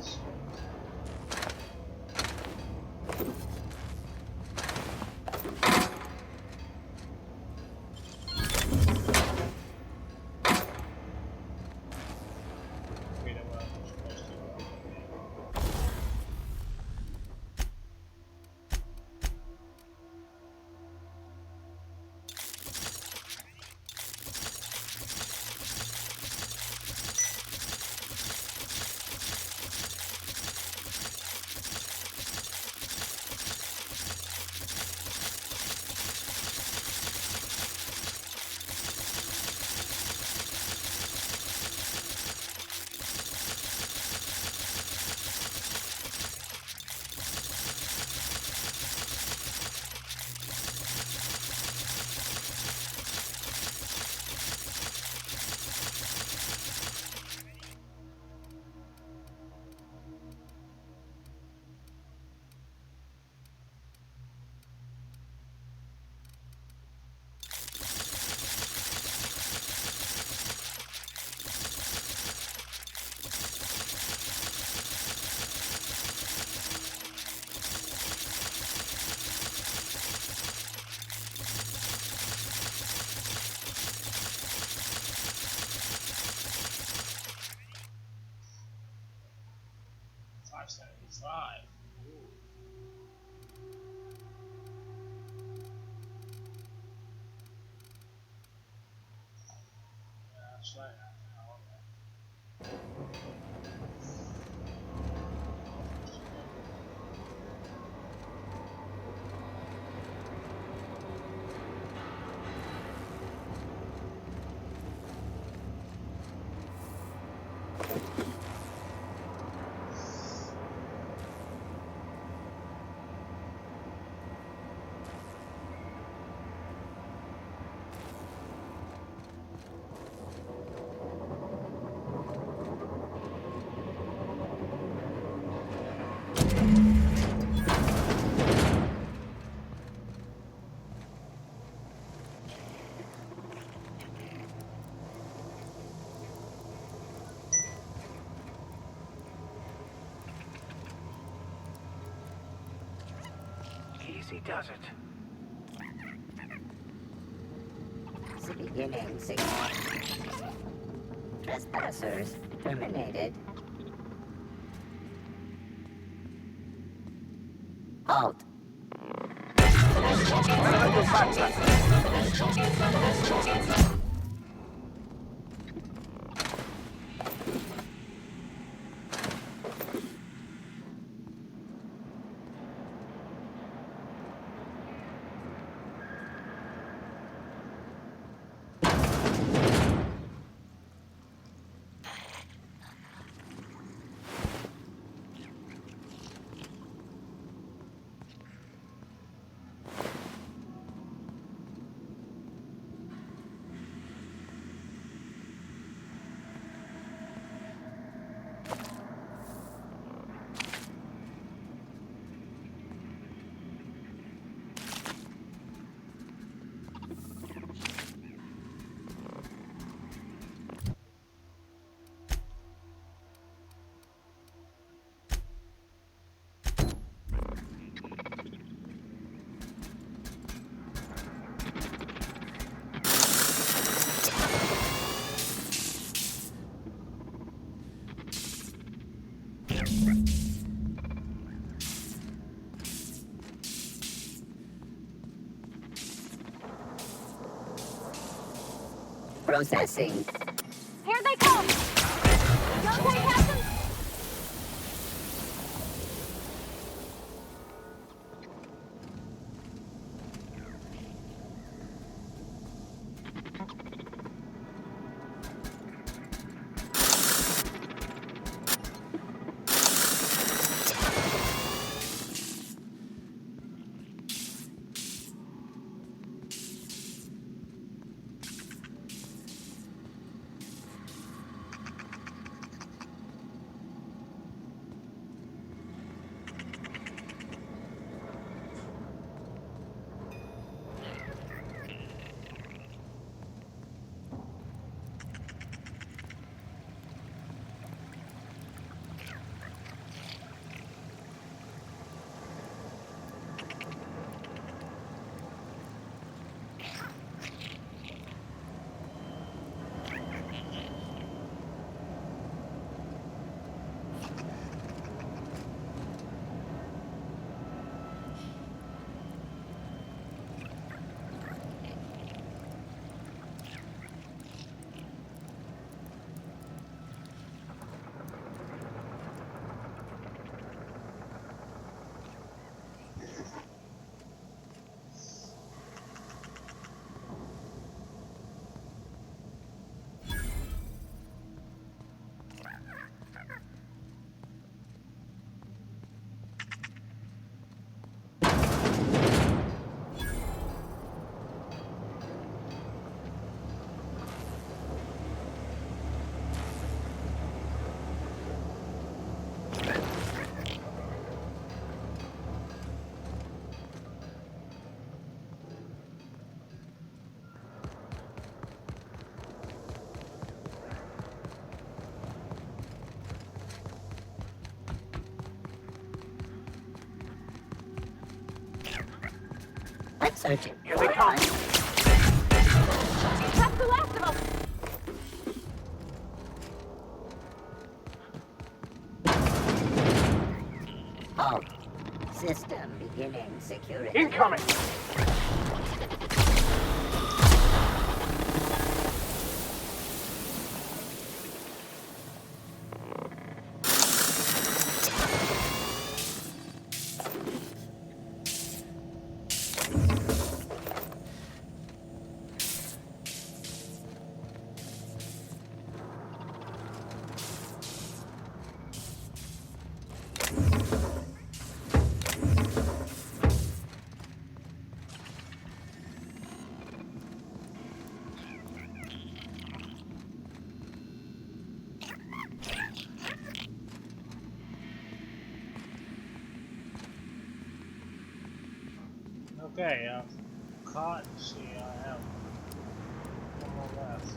he does it. The beginning signal. Trespassers terminated. Halt. Processing. Here they come! Don't worry, Captain! Let's search it. Here they come. That's the last of them! Halt. System beginning security. Incoming! Okay, caught. See, I have one more left.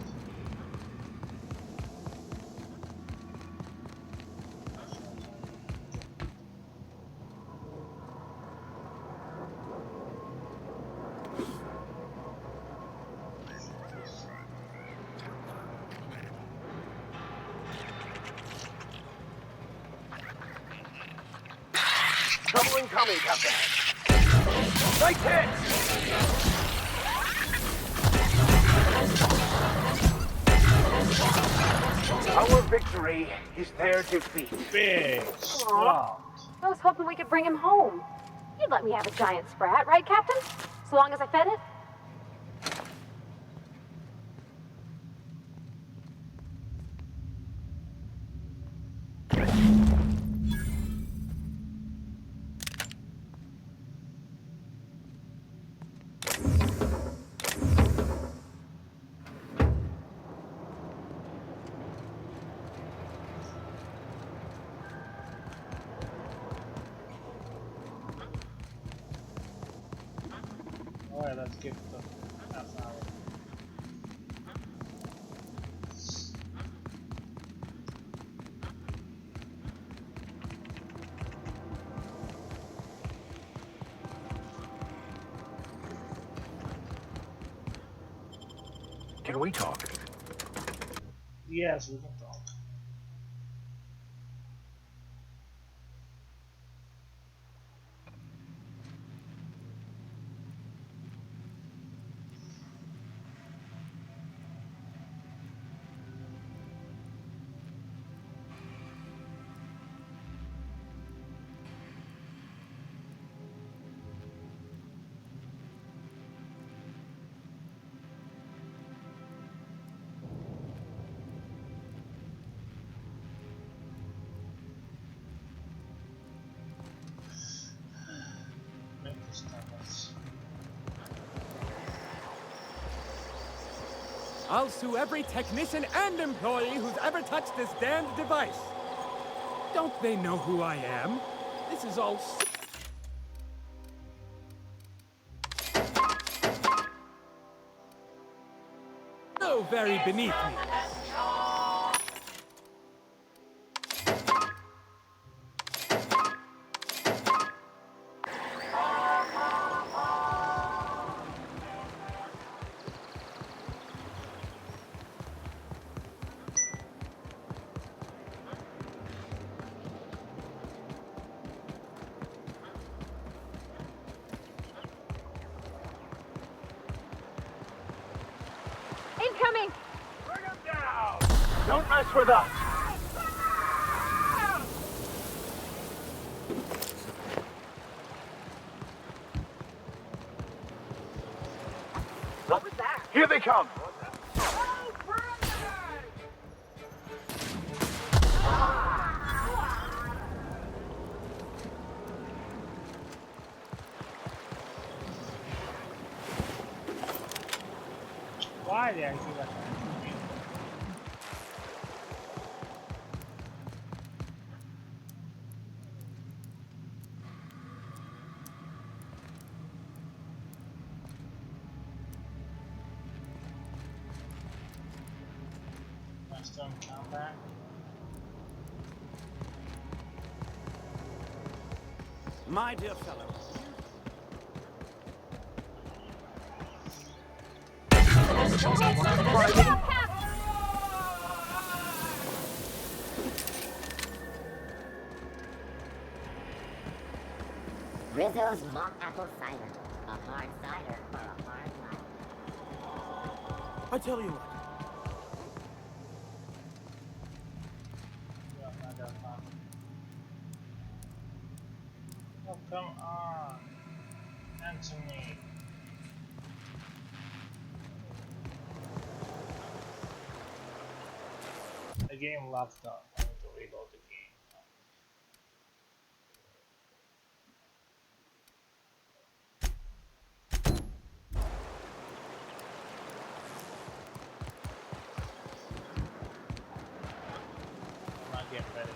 incoming, Captain! Nice hit! Our victory is their defeat. Big Aw, I was hoping we could bring him home. You'd let me have a giant sprat, right, Captain? So long as I fed it? Alright, let's get the half hour. Can we talk? Yes, we can talk. I'll sue every technician and employee who's ever touched this damned device. Don't they know who I am? This is all so very beneath me. Incoming! Bring him down! Don't mess with us! What was that? Here they come! Why did I do that? Last time combat. My dear fellow. Rizzo's mock apple cider. A hard cider for a hard life. I tell you what. Oh, come on. Answer me. The game locked up. I need to reload the game. Not yet ready.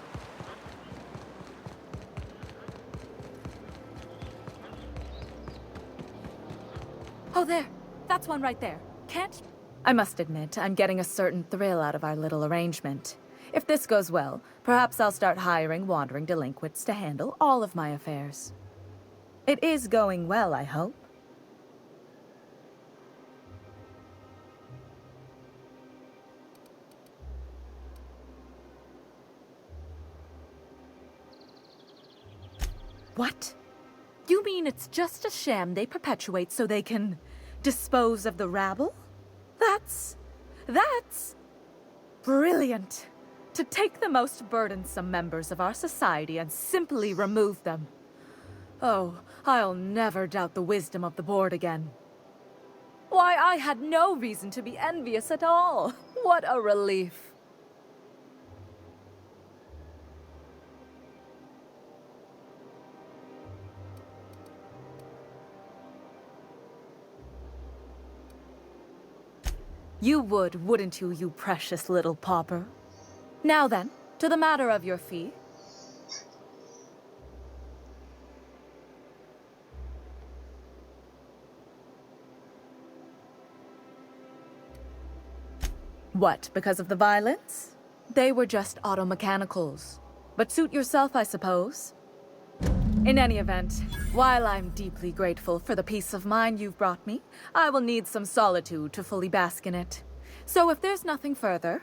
Oh, there. That's one right there. Can't... I must admit, I'm getting a certain thrill out of our little arrangement. If this goes well, perhaps I'll start hiring wandering delinquents to handle all of my affairs. It is going well, I hope. What? You mean it's just a sham they perpetuate so they can dispose of the rabble? That's brilliant. To take the most burdensome members of our society and simply remove them. Oh, I'll never doubt the wisdom of the board again. Why, I had no reason to be envious at all. What a relief. You would, wouldn't you, you precious little pauper? Now then, to the matter of your fee. What, because of the violence? They were just auto-mechanicals. But suit yourself, I suppose. In any event, while I'm deeply grateful for the peace of mind you've brought me, I will need some solitude to fully bask in it. So if there's nothing further...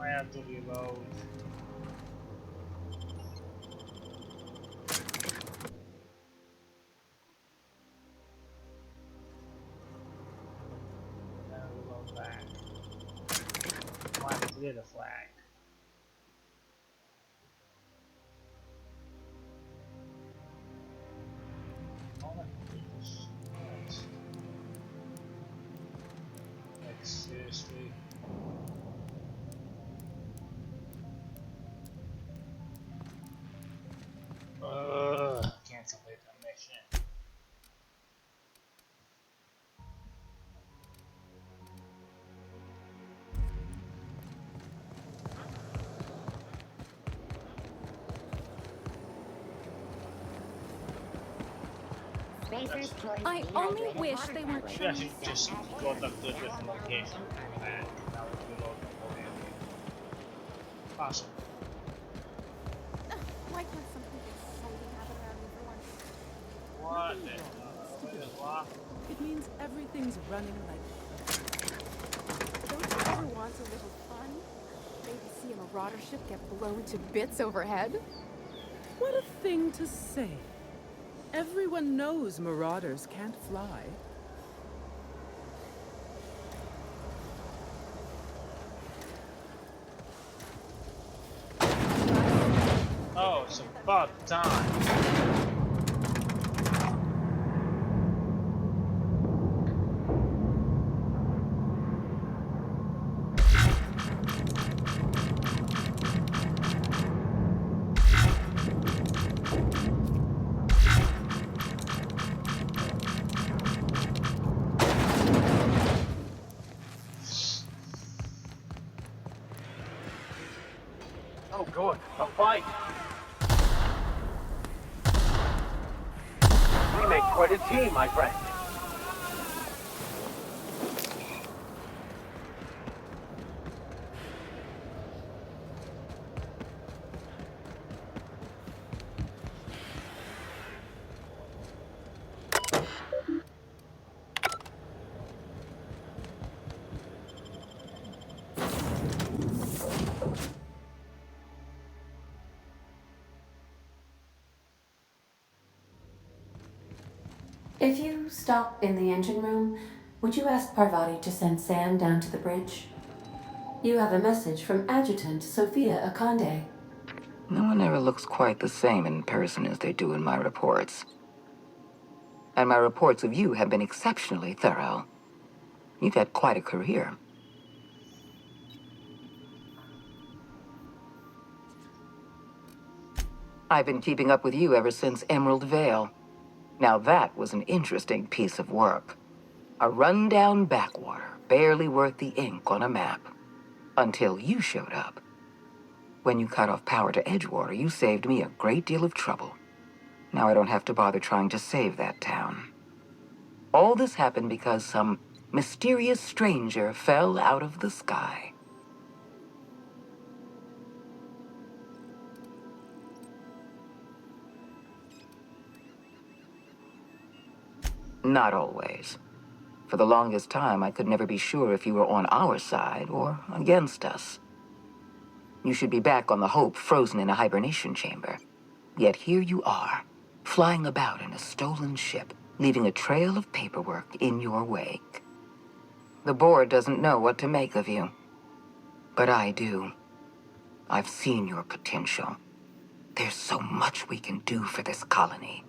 I have to reload. Now reload back. I have to clear the flag. Oh my goodness. Like seriously. Can't complete that mission. I only wish they weren't Maybe I should just go back to a different location and back. Now we reload the whole area. Awesome. Why can't something happen around me for once? What the hell? Is locked? It means everything's running like... Don't you ever want a little fun? Maybe see a marauder ship get blown to bits overhead? What a thing to say. Everyone knows marauders can't fly. Oh, it's about time. Oh, good. A fight. We make quite a team, my friend. If you stop in the engine room, would you ask Parvati to send Sam down to the bridge? You have a message from Adjutant Sophia Akande. No one ever looks quite the same in person as they do in my reports. And my reports of you have been exceptionally thorough. You've had quite a career. I've been keeping up with you ever since Emerald Vale. Now that was an interesting piece of work. A rundown backwater, barely worth the ink on a map. Until you showed up. When you cut off power to Edgewater, you saved me a great deal of trouble. Now I don't have to bother trying to save that town. All this happened because some mysterious stranger fell out of the sky. Not always. For the longest time, I could never be sure if you were on our side or against us. You should be back on the Hope, frozen in a hibernation chamber. Yet here you are, flying about in a stolen ship, leaving a trail of paperwork in your wake. The board doesn't know what to make of you. But I do. I've seen your potential. There's so much we can do for this colony.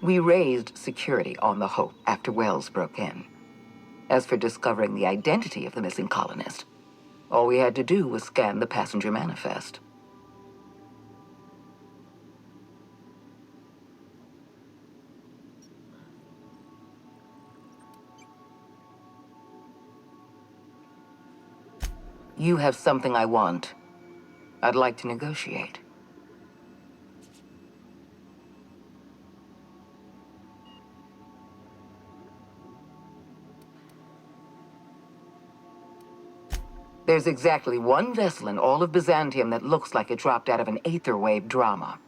We raised security on the Hope after Wells broke in. As for discovering the identity of the missing colonist, all we had to do was scan the passenger manifest. You have something I want. I'd like to negotiate. There's exactly one vessel in all of Byzantium that looks like it dropped out of an Aetherwave drama.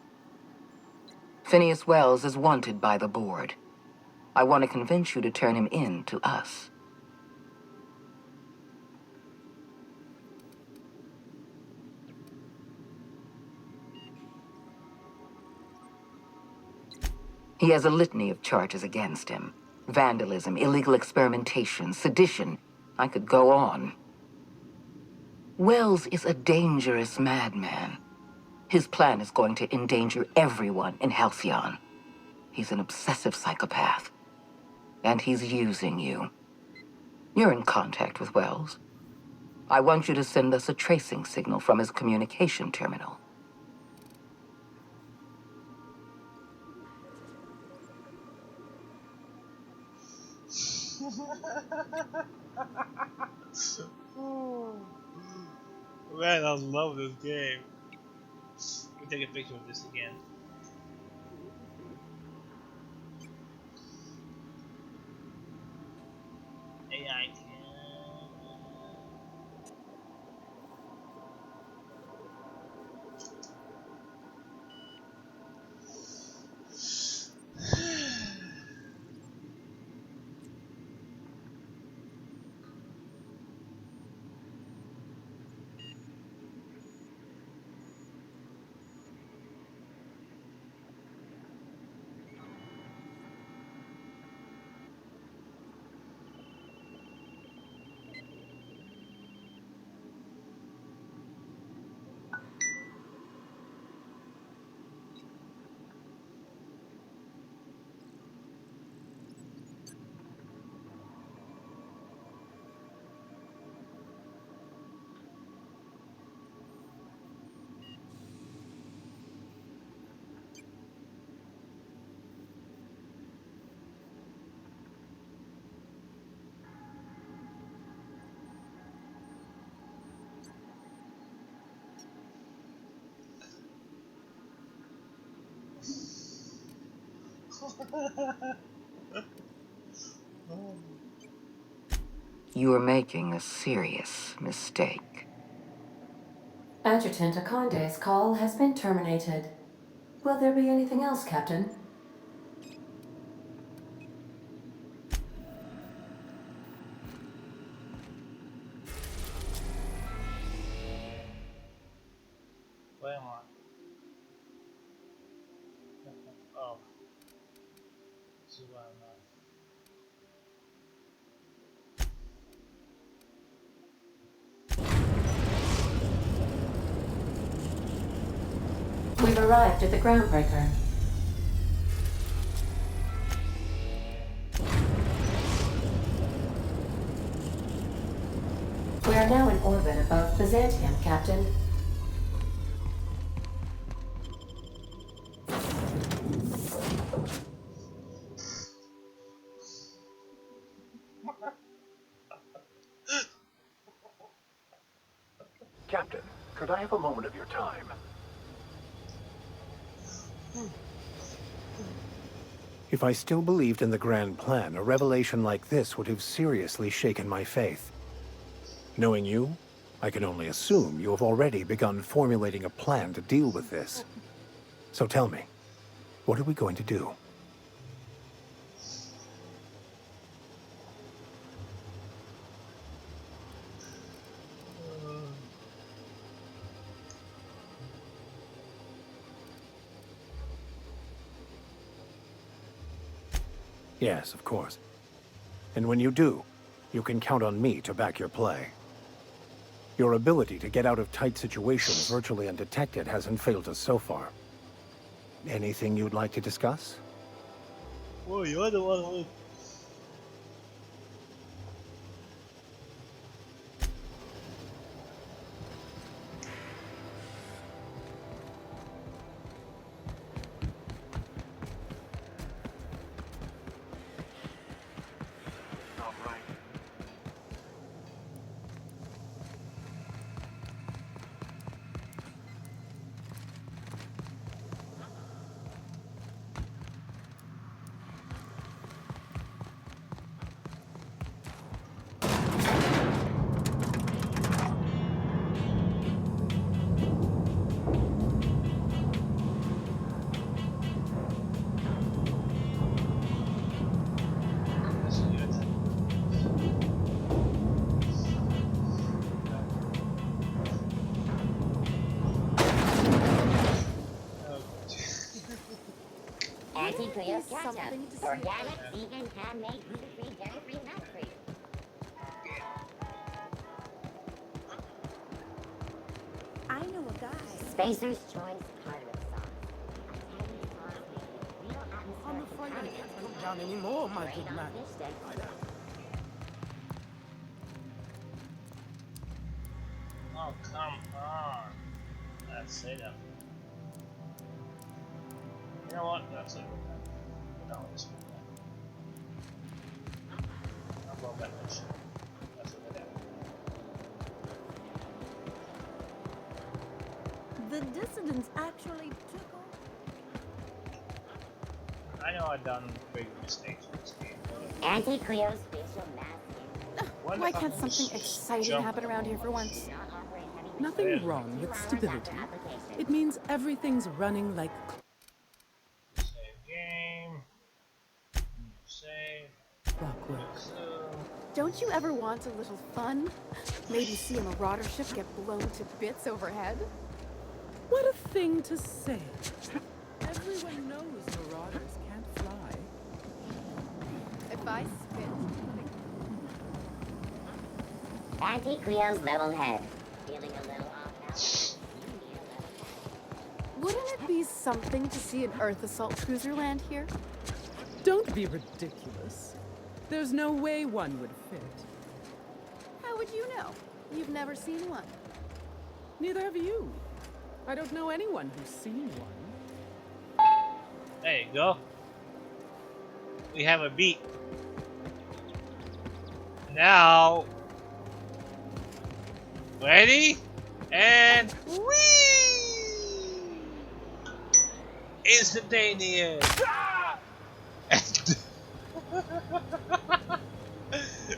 Phineas Wells is wanted by the board. I want to convince you to turn him in to us. He has a litany of charges against him. Vandalism, illegal experimentation, sedition. I could go on. Wells is a dangerous madman. His plan is going to endanger everyone in Halcyon. He's an obsessive psychopath. And he's using you. You're in contact with Wells. I want you to send us a tracing signal from his communication terminal. Man, I love this game. Let me take a picture of this again. AI You are making a serious mistake. Adjutant Akonde's call has been terminated. Will there be anything else, Captain? Where am I? Oh. This is where I'm at. We've arrived at the Groundbreaker. We are now in orbit above Byzantium, Captain. Captain, could I have a moment of your time? If I still believed in the grand plan, a revelation like this would have seriously shaken my faith. Knowing you, I can only assume you have already begun formulating a plan to deal with this. So tell me, what are we going to do? Yes, of course. And when you do, you can count on me to back your play. Your ability to get out of tight situations virtually undetected hasn't failed us so far. Anything you'd like to discuss? Well, you're the one who... Anti-Cleo's ketchup. Organic, vegan, handmade, gluten-free, dairy-free, milk-free. I know a guy. Spacer's Choice Carteret sauce. I'm afraid I can't cook down anymore, my good man. Oh, come on. That's it. You know what? That's it. No, it's good. I'm going back to shit. That's what they have. The dissidents actually took I know I've done big mistakes with this game. Anti-Cleo's facial mask. Why can't something exciting happen around here for once? Nothing wrong with stability. It means everything's running like... Save game. Save. Clockwork. Don't you ever want a little fun? Maybe see a marauder ship get blown to bits overhead? What a thing to say. Everyone knows marauders can't fly. If I spit... Anti-Cleo's level head. Feeling a little off now? Wouldn't it be something to see an Earth assault cruiser land here? Don't be ridiculous. There's no way one would fit. How would you know? You've never seen one. Neither have you. I don't know anyone who's seen one. There you go. We have a beat. Now, ready? And whee! Instantaneous.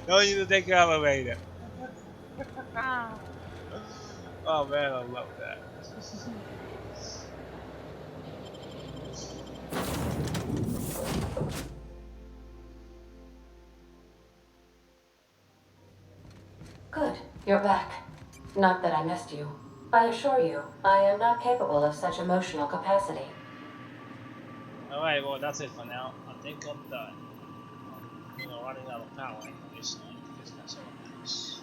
Don't need to take your elevator. Oh man, I love that. Good, you're back. Not that I missed you. I assure you, I am not capable of such emotional capacity. Alright, well that's it for now. I think I'm done. You know, running out of power. It's not, because that's all it is.